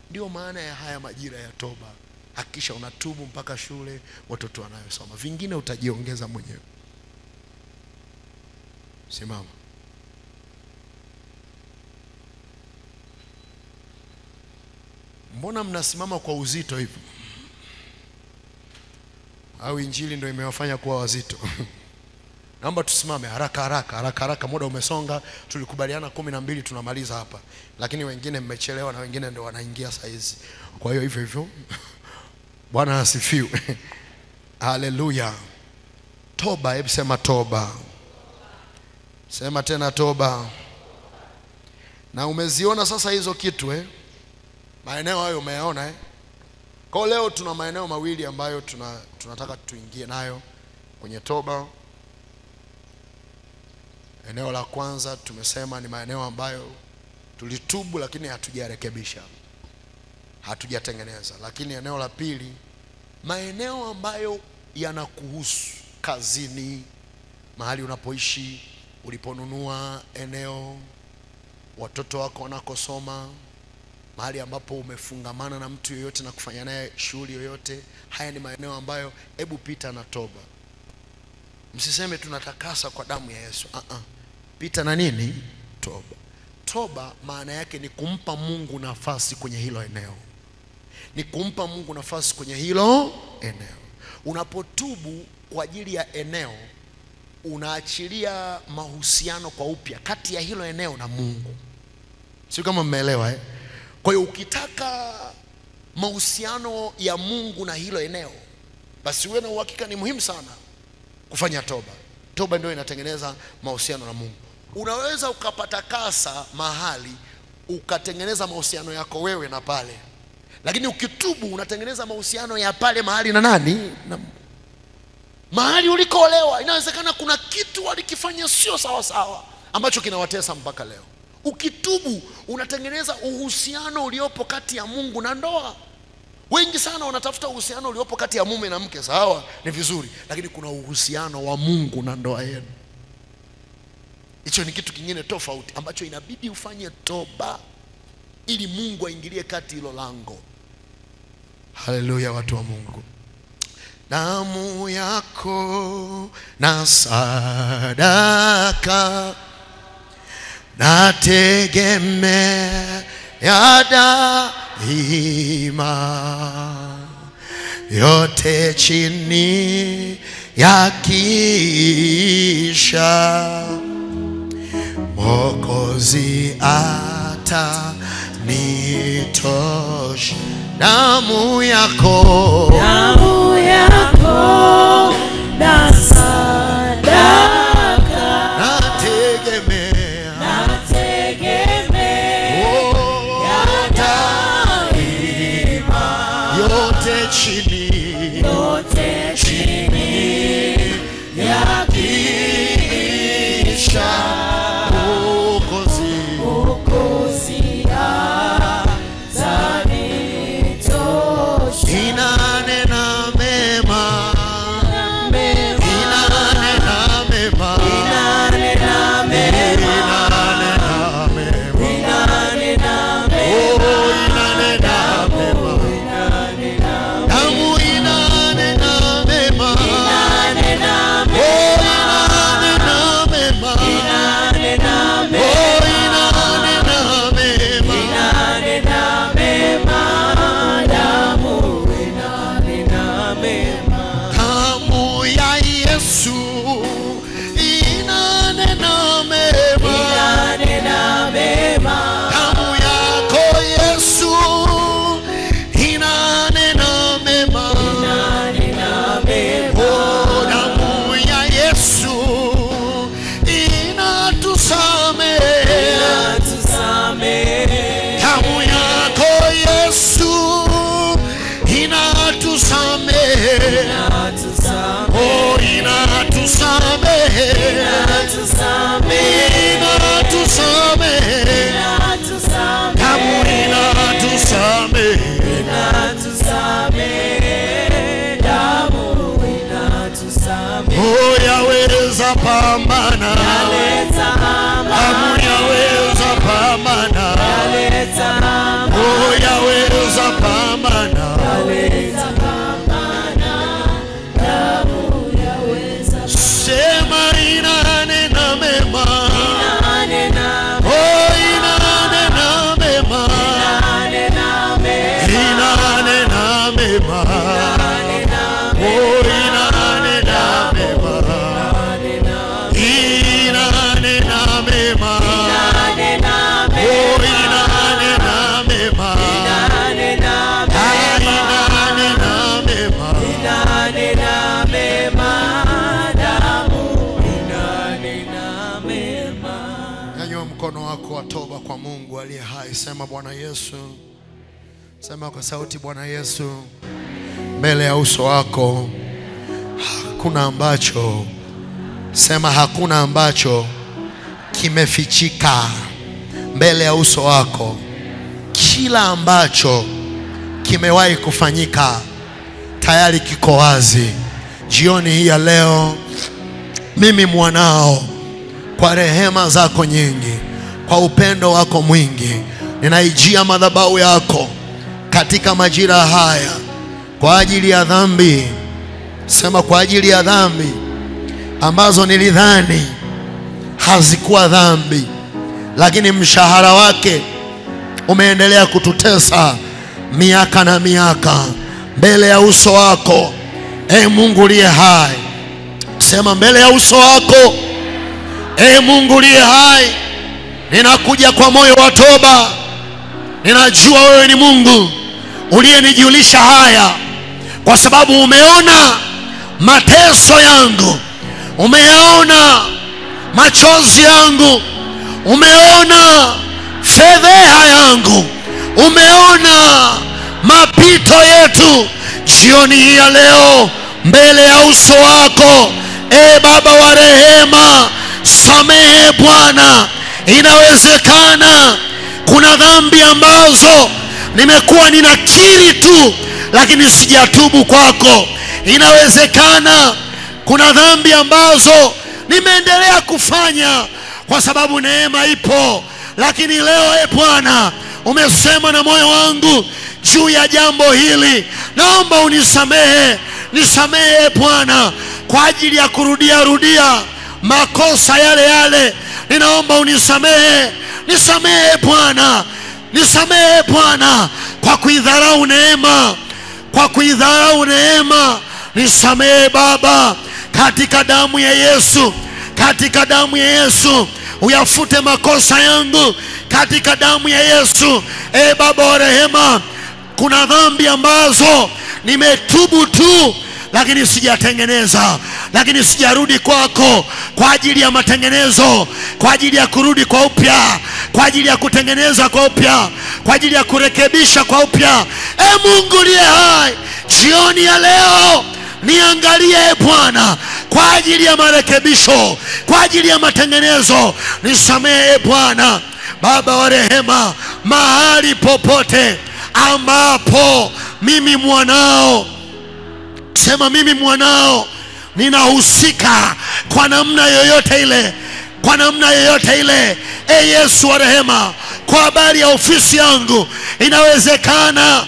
Ndio maana ya haya majira ya toba. Hakikisha unatubu mpaka shule watoto wanayosoma, vingine utajiongeza mwenyewe. Simama. Mbona mnasimama kwa uzito hivyo? Au injili ndio imewafanya kuwa wazito? Naomba tusimame haraka, muda umesonga. Tulikubaliana 12 tunamaliza hapa, lakini wengine mmechelewa na wengine ndio wanaingia saa hizi. Kwa hiyo hivyo Bwana asifiwe. Haleluya. Toba, hebu sema toba. Sema tena toba. Na umeziona sasa hizo kitu maeneo hayo umeyaona Kwa leo tuna maeneo mawili ambayo tunataka tuingie nayo kwenye toba. Eneo la kwanza tumesema ni maeneo ambayo tulitubu lakini hatujarekebisha, hatujatengeneza. Lakini eneo la pili, maeneo ambayo yanakuhusu kazini, mahali unapoishi, uliponunua eneo, watoto wako wanakosoma, mahali ambapo umefungamana na mtu yoyote na kufanya naye shughuli yoyote. Haya ni maeneo ambayo hebu pita na toba. Msiseme tunatakasa kwa damu ya Yesu. Pita na nini? Toba. Toba maana yake ni kumpa Mungu nafasi kwenye hilo eneo. Ni kumpa Mungu nafasi kwenye hilo eneo. Unapotubu kwa ajili ya eneo, unaachilia mahusiano kwa upya kati ya hilo eneo na Mungu. Sio kama mmeelewa Kwa hiyo ukitaka mahusiano ya Mungu na hilo eneo, basi uwe na uhakika ni muhimu sana kufanya toba. Toba ndio inatengeneza mahusiano na Mungu. Unaweza ukapata kasa mahali ukatengeneza mahusiano yako wewe na pale, lakini ukitubu unatengeneza mahusiano ya pale mahali na nani? Na mahali ulikoolewa. Inawezekana kuna kitu walikifanya sio sawa sawa ambacho kinawatesa mpaka leo. Ukitubu unatengeneza uhusiano uliopo kati ya Mungu na ndoa. Wengi sana wanatafuta uhusiano uliopo kati ya mume na mke. Sawa, ni vizuri, lakini kuna uhusiano wa Mungu na ndoa yenu. Hicho ni kitu kingine tofauti ambacho inabidi ufanye toba ili Mungu aingilie kati hilo lango. Haleluya, watu wa Mungu. Damu yako na sadaka nategemea daima, yote chini ya kisha Mwokozi atanitosha. Damu yako na sadaka chini ya kisha Mwokozi atanitosha. Inanena pambana, hamuyaweza pambana, oh yaweza pambana, sema inanena mema, oh inanena mema, inanena mema, oh inanena mema, inanena mema, oh inanena mema, nyanyua mkono wako wa toba kwa Mungu aliye hai. Sema Bwana Yesu, sema kwa sauti, Bwana Yesu, mbele ya uso wako hakuna ambacho, sema hakuna ambacho kimefichika mbele ya uso wako. Kila ambacho kimewahi kufanyika tayari kiko wazi. Jioni hii ya leo, mimi mwanao, kwa rehema zako nyingi, kwa upendo wako mwingi, ninaijia madhabahu yako katika majira haya kwa ajili ya dhambi. Sema kwa ajili ya dhambi ambazo nilidhani hazikuwa dhambi, lakini mshahara wake umeendelea kututesa miaka na miaka. Mbele ya uso wako, Mungu uliye hai, sema mbele ya uso wako, Mungu uliye hai, ninakuja kwa moyo wa toba. Ninajua wewe ni Mungu uliyenijulisha haya, kwa sababu umeona mateso yangu, umeona machozi yangu, umeona fedheha yangu, umeona mapito yetu. Jioni hii ya leo, mbele ya uso wako, Baba wa rehema, samehe Bwana. Inawezekana kuna dhambi ambazo nimekuwa ninakiri tu, lakini sijatubu kwako. Inawezekana kuna dhambi ambazo nimeendelea kufanya kwa sababu neema ipo, lakini leo Bwana umesema na moyo wangu juu ya jambo hili. Naomba unisamehe, nisamehe Bwana kwa ajili ya rudia makosa yale yale. Ninaomba unisamehe, nisamehe Bwana, nisamehe Bwana kwa kuidharau neema, kwa kuidharau neema. Nisamehe Baba, katika damu ya Yesu, katika damu ya Yesu uyafute makosa yangu katika damu ya Yesu. Baba wa rehema, kuna dhambi ambazo nimetubu tu, lakini sijatengeneza, lakini sijarudi kwako kwa ajili ya matengenezo, kwa ajili ya kurudi kwa upya, kwa ajili ya kutengeneza kwa upya, kwa ajili ya kurekebisha kwa upya. Mungu uliye hai, jioni ya leo niangalie Bwana kwa ajili ya marekebisho, kwa ajili ya matengenezo. Nisamehe Bwana, Baba wa rehema, mahali popote ambapo mimi mwanao, sema mimi mwanao, ninahusika kwa namna yoyote ile, kwa namna yoyote ile. Yesu wa rehema, kwa habari ya ofisi yangu, inawezekana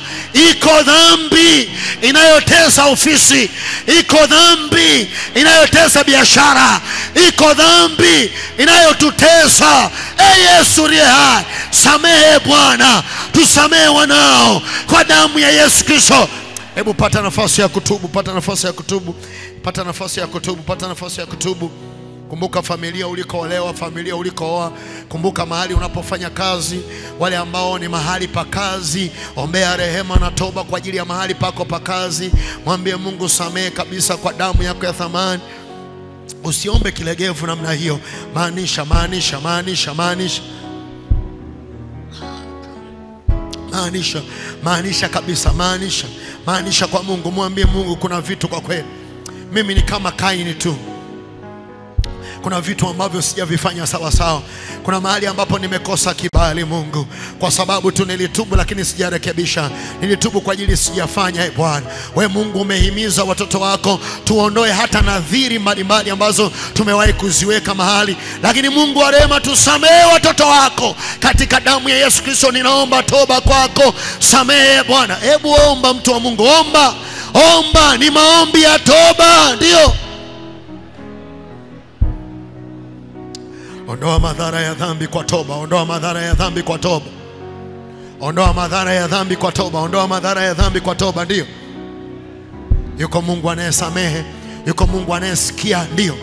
iko dhambi inayotesa ofisi, iko dhambi inayotesa biashara, iko dhambi inayotutesa. Yesu uliye hai, samehe Bwana, tusamehe wanao kwa damu ya Yesu Kristo. Hebu pata nafasi ya kutubu, pata nafasi ya kutubu, pata nafasi ya kutubu, pata nafasi ya kutubu. Kumbuka familia ulikoolewa, familia ulikooa. Kumbuka mahali unapofanya kazi, wale ambao ni mahali pa kazi, ombea rehema na toba kwa ajili ya mahali pako pa kazi. Mwambie Mungu samehe kabisa kwa damu yako ya thamani. Usiombe kilegevu namna hiyo. Maanisha kabisa, maanisha kwa Mungu. Mwambie Mungu, kuna vitu kwa kweli mimi ni kama Kaini tu. kuna vitu ambavyo sijavifanya sawa sawa. Kuna mahali ambapo nimekosa kibali Mungu, kwa sababu tu nilitubu lakini sijarekebisha. Nilitubu kwa ajili sijafanya. Bwana, we Mungu umehimiza watoto wako tuondoe hata nadhiri mbalimbali ambazo tumewahi kuziweka mahali, lakini Mungu wa rehema, tusamehe watoto wako katika damu ya Yesu Kristo. Ninaomba toba kwako, samehe Bwana. Hebu omba, mtu wa Mungu, omba, omba, ni maombi ya toba. Ndio, ondoa madhara ya dhambi kwa toba, ondoa madhara ya dhambi kwa toba, ondoa madhara ya dhambi kwa toba, ondoa madhara ya dhambi kwa toba. Ndio, yuko Mungu anayesamehe, yuko Mungu anayesikia. Ndio,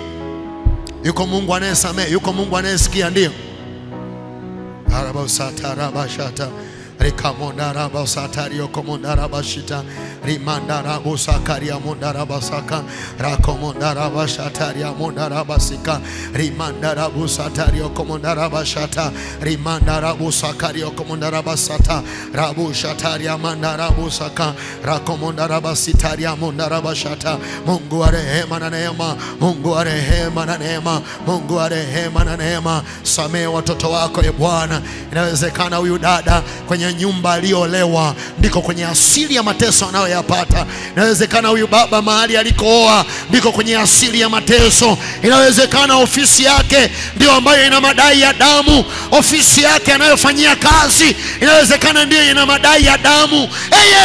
yuko Mungu anayesamehe, yuko Mungu anayesikia. Ndio, arabasata rabashata Rikamonda raba satario komonda raba shita rimanda rabo sakaria monda raba saka rakomonda raba shataria monda raba sika rimanda rabo satario komonda raba shata rimanda rabo sakario komonda raba sata rabo shataria manda rabo saka rakomonda raba sitaria monda raba shata. Mungu wa rehema na neema, Mungu wa rehema na neema, Mungu wa rehema na neema, samehe watoto wako Bwana. Inawezekana huyu dada kwenye nyumba aliolewa ndiko kwenye asili ya mateso anayoyapata. Inawezekana huyu baba mahali alikooa ndiko kwenye asili ya mateso. Inawezekana ofisi yake ndio ambayo ina madai ya damu, ofisi yake anayofanyia kazi inawezekana ndio ina madai ya damu.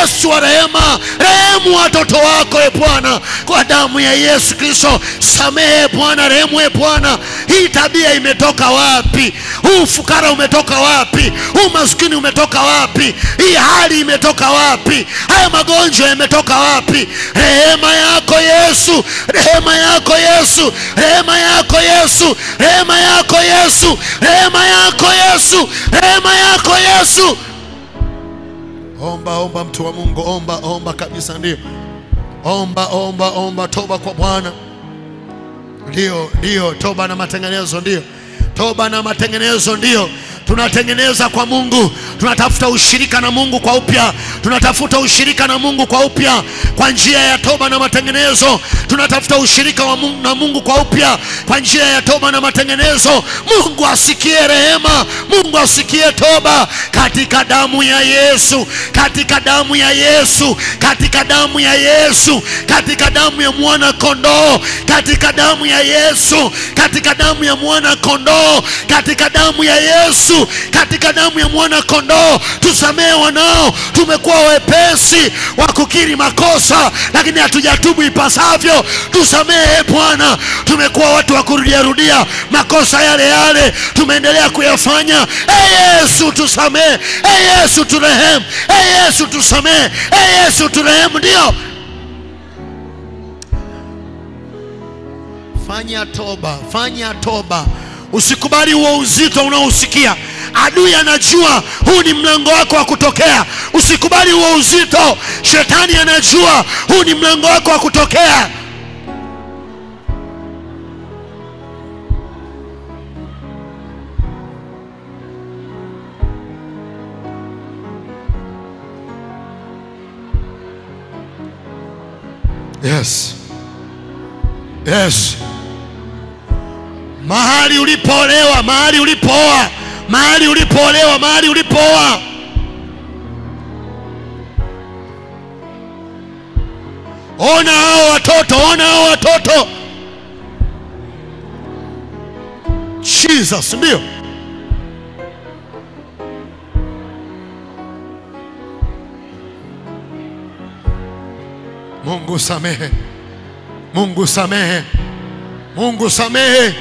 Yesu wa rehema, rehemu watoto wako Bwana kwa damu ya Yesu Kristo. Samehe Bwana, rehemu Bwana. Hii tabia imetoka wapi? Huu fukara umetoka wapi? Huu maskini umetoka wapi? Hii hali imetoka wapi? Haya magonjwa yametoka wapi? Rehema yako Yesu, rehema yako Yesu, rehema yako Yesu, rehema yako Yesu, rehema yako Yesu, rehema yako Yesu. Omba, omba mtu wa Mungu, omba, omba kabisa. Ndio, omba, omba, omba toba kwa Bwana. Ndio, ndio, toba na matengenezo. Ndio, toba na matengenezo. Ndio, tunatengeneza kwa Mungu, tunatafuta ushirika na Mungu kwa upya, tunatafuta ushirika na Mungu kwa upya kwa njia ya toba na matengenezo. Tunatafuta ushirika wa Mungu na Mungu kwa upya kwa njia ya toba na matengenezo. Mungu asikie rehema, Mungu asikie toba katika damu ya Yesu, katika damu ya Yesu, katika damu ya Yesu, katika damu ya mwana kondoo, katika damu ya Yesu, katika damu ya mwana kondoo, katika damu ya Yesu, katika damu ya mwana kondoo. Tusamehe wanao tumekuwa wepesi wa kukiri makosa lakini hatujatubu ipasavyo. Tusamehe Bwana, tumekuwa watu wa kurudia rudia makosa yale yale, tumeendelea kuyafanya. Yesu tusamehe, Yesu turehemu, Yesu tusamehe, Yesu turehemu. Ndio, fanya toba, fanya toba. Usikubali huo uzito unaousikia. Adui anajua huu ni mlango wako wa kutokea. Usikubali huo uzito. Shetani anajua huu ni mlango wako wa kutokea. Yes. Yes. Mahali ulipoolewa, mahali ulipooa, mahali ulipoolewa, mahali ulipooa, ona hao watoto, ona hao watoto. Jesus, ndio. Mungu samehe, Mungu samehe, Mungu samehe.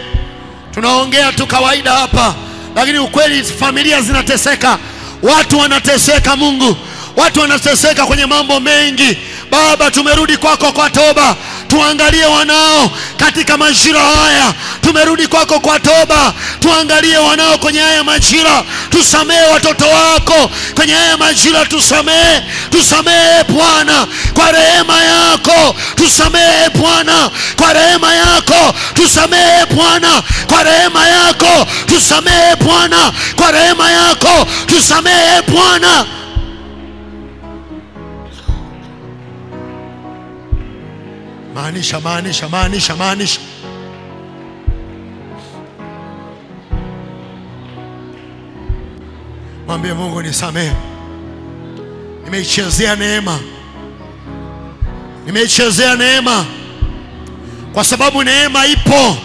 Tunaongea tu kawaida hapa, lakini ukweli familia zinateseka, watu wanateseka. Mungu, watu wanateseka kwenye mambo mengi. Baba, tumerudi kwako kwa toba. Tuangalie wanao katika majira haya. Tumerudi kwako kwa toba. Tuangalie wanao kwenye haya majira. Tusamehe watoto wako kwenye haya majira. Tusamehe, tusamehe Bwana kwa rehema yako. Tusamehe Bwana kwa rehema yako. Tusamehe Bwana kwa rehema yako. Tusamehe Bwana kwa rehema yako. Tusamehe Bwana. Maanisha, maanisha, maanisha, maanisha. Mwambie Mungu nisamehe. Nimeichezea neema. Nimeichezea neema. Kwa sababu neema ipo,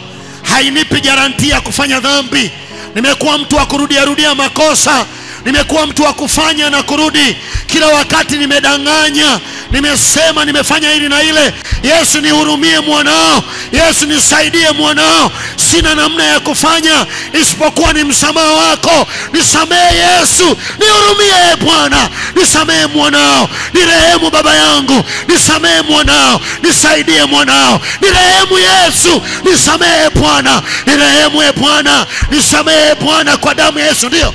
hainipi garantia ya kufanya dhambi. Nimekuwa mtu wa kurudia makosa. Nimekuwa mtu wa kufanya na kurudi. Kila wakati nimedanganya, nimesema nimefanya hili na ile. Yesu nihurumie mwanao. Yesu nisaidie mwanao. Sina namna ya kufanya isipokuwa ni msamaha wako. Nisamehe Yesu, nihurumie Bwana. Nisamehe mwanao, nirehemu baba yangu. Nisamehe mwanao, nisaidie mwanao. Nirehemu Yesu, nisamehe Bwana. Nirehemu Bwana, nisamehe Bwana kwa damu ya Yesu. Ndio.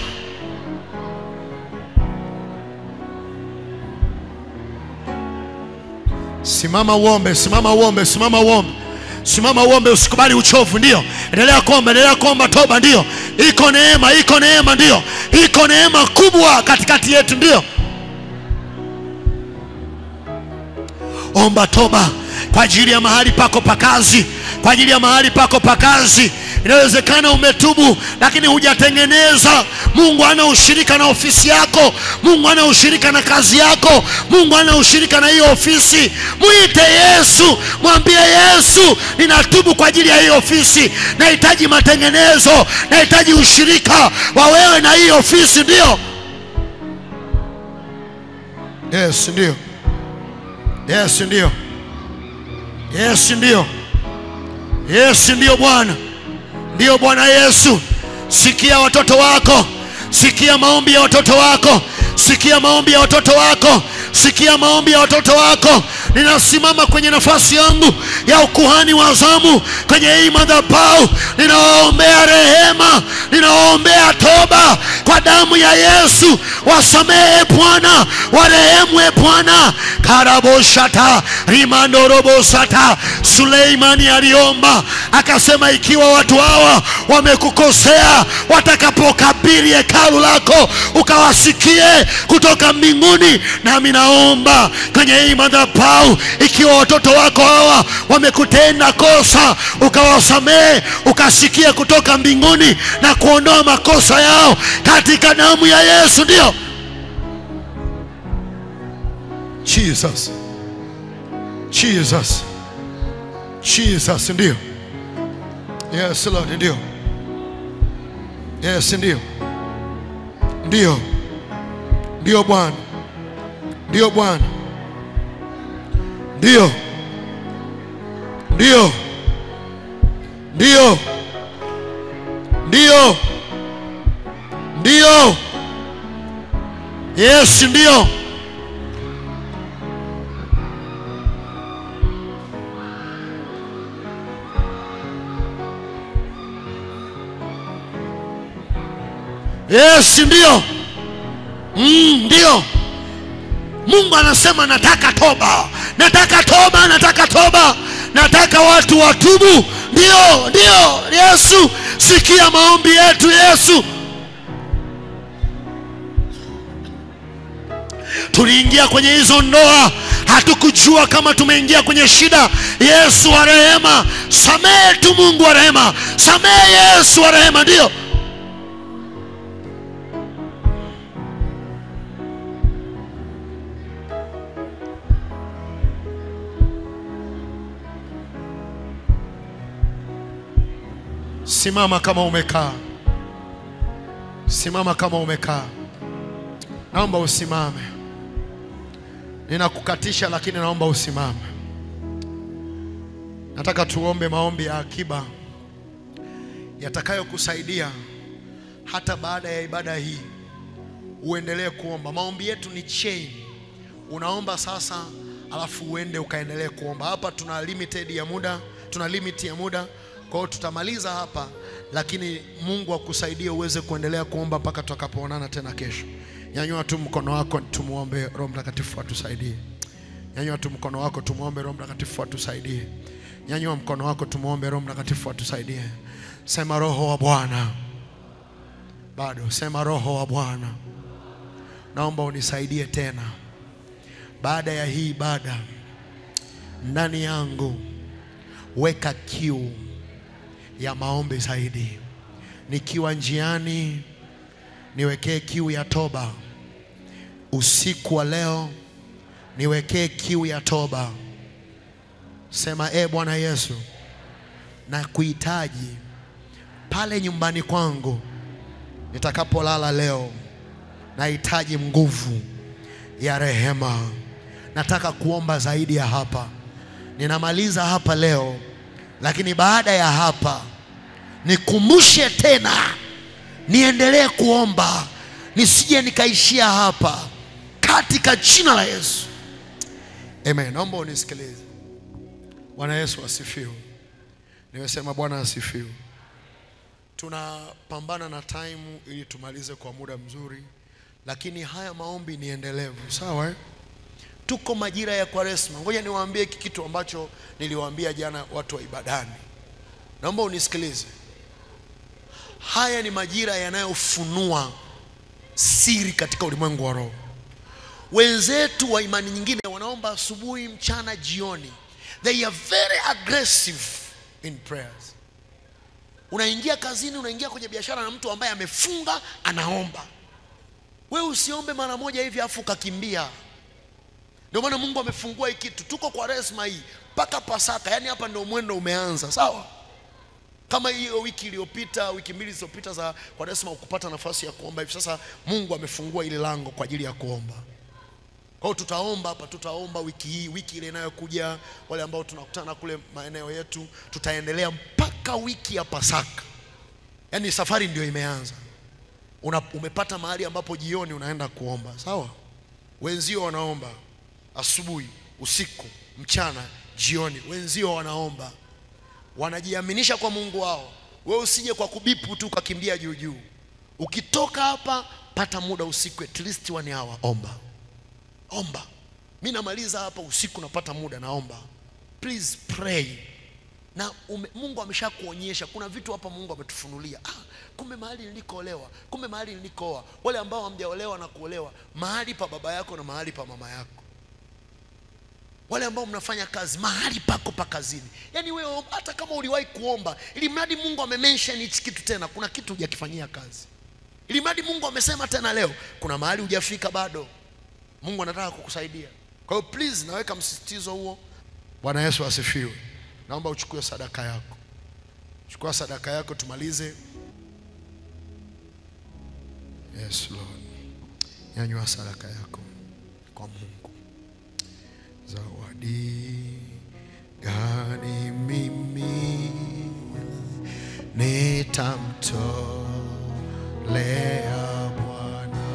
Simama uombe, simama uombe, simama uombe. Simama uombe, usikubali uchovu. Ndio. Endelea kuomba toba. Ndio. Iko neema, ndio. Iko neema kubwa katikati yetu. Ndio. Omba toba kwa ajili ya mahali pako pa kazi. Kwa ajili ya mahali pako pa kazi. Inawezekana umetubu lakini hujatengeneza. Mungu ana ushirika na ofisi yako. Mungu ana ushirika na kazi yako. Mungu ana ushirika na hiyo ofisi. Muite Yesu, mwambie Yesu, ninatubu kwa ajili ya hiyo ofisi. Nahitaji matengenezo, nahitaji ushirika wa wewe na hiyo ofisi. Ndio. Yes, ndio. Yes, ndio. Yes, ndio. Yes, ndio Bwana. Ndio Bwana Yesu. Sikia watoto wako. Sikia maombi ya watoto wako. Sikia maombi ya watoto wako. Sikia maombi ya watoto wako. Ninasimama kwenye nafasi yangu ya ukuhani wa zamu kwenye hii madhabahu. Ninawaombea rehema, ninawaombea toba kwa damu ya Yesu. Wasamehe Bwana, warehemu Bwana. Karaboshata rimandorobosata. Suleimani aliomba akasema, ikiwa watu hawa wamekukosea, watakapokabiri hekalu lako ukawasikie kutoka mbinguni. Nami naomba kwenye hii madhabahu, ikiwa watoto wako hawa wamekutenda kosa, ukawasamehe, ukasikia kutoka mbinguni na kuondoa makosa yao katika damu ya Yesu. Ndio. Jesus. Jesus. Jesus. Ndio. Yes Lord. Ndio. Yes, ndio. Ndio. Ndio Bwana. Ndio Bwana. Ndio. Ndio. Ndio. Ndio. Ndio. Yes, ndio. Yes, ndio. Ndio. Mungu anasema nataka toba. Nataka toba, nataka toba. Nataka watu watubu. Ndio, ndio. Yesu, sikia maombi yetu Yesu. Tuliingia kwenye hizo ndoa, hatukujua kama tumeingia kwenye shida. Yesu wa rehema, samehe tu. Mungu wa rehema, samehe. Yesu wa rehema. Ndio. Simama kama umekaa. Simama kama umekaa. Naomba usimame. Ninakukatisha lakini naomba usimame. Nataka tuombe maombi ya akiba yatakayokusaidia hata baada ya ibada hii. Uendelee kuomba. Maombi yetu ni chain. Unaomba sasa alafu uende ukaendelee kuomba. Hapa tuna limited ya muda, tuna limit ya muda. Kwa hiyo tutamaliza hapa, lakini Mungu akusaidie uweze kuendelea kuomba mpaka tutakapoonana tena kesho. Nyanyua tu mkono wako tumuombe Roho Mtakatifu atusaidie. Nyanyua tu mkono wako tumuombe Roho Mtakatifu atusaidie. Nyanyua mkono wako tumuombe Roho Mtakatifu atusaidie. Sema Roho wa Bwana. Bado sema Roho wa Bwana. Naomba unisaidie tena. Baada ya hii ibada, ndani yangu weka kiu ya maombi zaidi. Nikiwa njiani, niwekee kiu ya toba. Usiku wa leo niwekee kiu ya toba. Sema, Bwana Yesu, na kuhitaji pale nyumbani kwangu nitakapolala leo. Nahitaji nguvu ya rehema. Nataka kuomba zaidi ya hapa. Ninamaliza hapa leo, lakini baada ya hapa nikumbushe tena, niendelee kuomba, nisije nikaishia hapa, katika jina la Yesu. Amen. Naomba unisikilize. Bwana Yesu asifiwe. Nimesema Bwana asifiwe. Tunapambana na time ili tumalize kwa muda mzuri, lakini haya maombi ni endelevu, sawa? Tuko majira ya Kwaresma. Ngoja niwaambie kitu ambacho niliwaambia jana watu wa ibadani. Naomba unisikilize. Haya ni majira yanayofunua siri katika ulimwengu wa roho. Wenzetu wa imani nyingine wanaomba asubuhi, mchana, jioni. They are very aggressive in prayers. Unaingia kazini, unaingia kwenye biashara na mtu ambaye amefunga anaomba. Wewe usiombe mara moja hivi afu kakimbia. Ndio maana Mungu amefungua hii kitu. Tuko kwa Kwaresma hii mpaka Pasaka. Yaani hapa ndio mwendo umeanza, sawa? Kama hiyo wiki iliyopita, wiki mbili zilizopita za Kwaresma ukupata nafasi ya kuomba, hivi sasa Mungu amefungua ile lango kwa ajili ya kuomba. Kwa hiyo tutaomba hapa, tutaomba wiki hii, wiki ile inayokuja, wale ambao tunakutana kule maeneo yetu, tutaendelea mpaka wiki ya Pasaka. Yaani safari ndio imeanza. Umepata mahali ambapo jioni unaenda kuomba, sawa? Wenzio wanaomba asubuhi, usiku, mchana, jioni. Wenzio wanaomba, wanajiaminisha kwa Mungu wao. Wewe usije kwa kubipu tu ukakimbia juu juu. Ukitoka hapa, pata muda usiku at least 1 hour, omba. Omba. Mimi namaliza hapa usiku, napata muda naomba. Please pray. Na Mungu ameshakuonyesha kuna vitu hapa Mungu ametufunulia. Kumbe mahali nilikoolewa, kumbe mahali nilikooa. Wale ambao hamjaolewa na kuolewa, mahali pa baba yako na mahali pa mama yako. Wale ambao mnafanya kazi, mahali pako pa kazini. Yaani wewe hata kama uliwahi kuomba, ili mradi Mungu amemention hichi kitu tena, kuna kitu hujakifanyia kazi. Ili mradi Mungu amesema tena leo, kuna mahali hujafika bado. Mungu anataka kukusaidia. Kwa hiyo please, naweka msisitizo huo. Bwana Yesu asifiwe. Naomba uchukue sadaka yako. Chukua sadaka yako tumalize. Yes Lord. Nyanyua sadaka yako kwa Mungu. Zawadi gani mimi nitamtolea Bwana?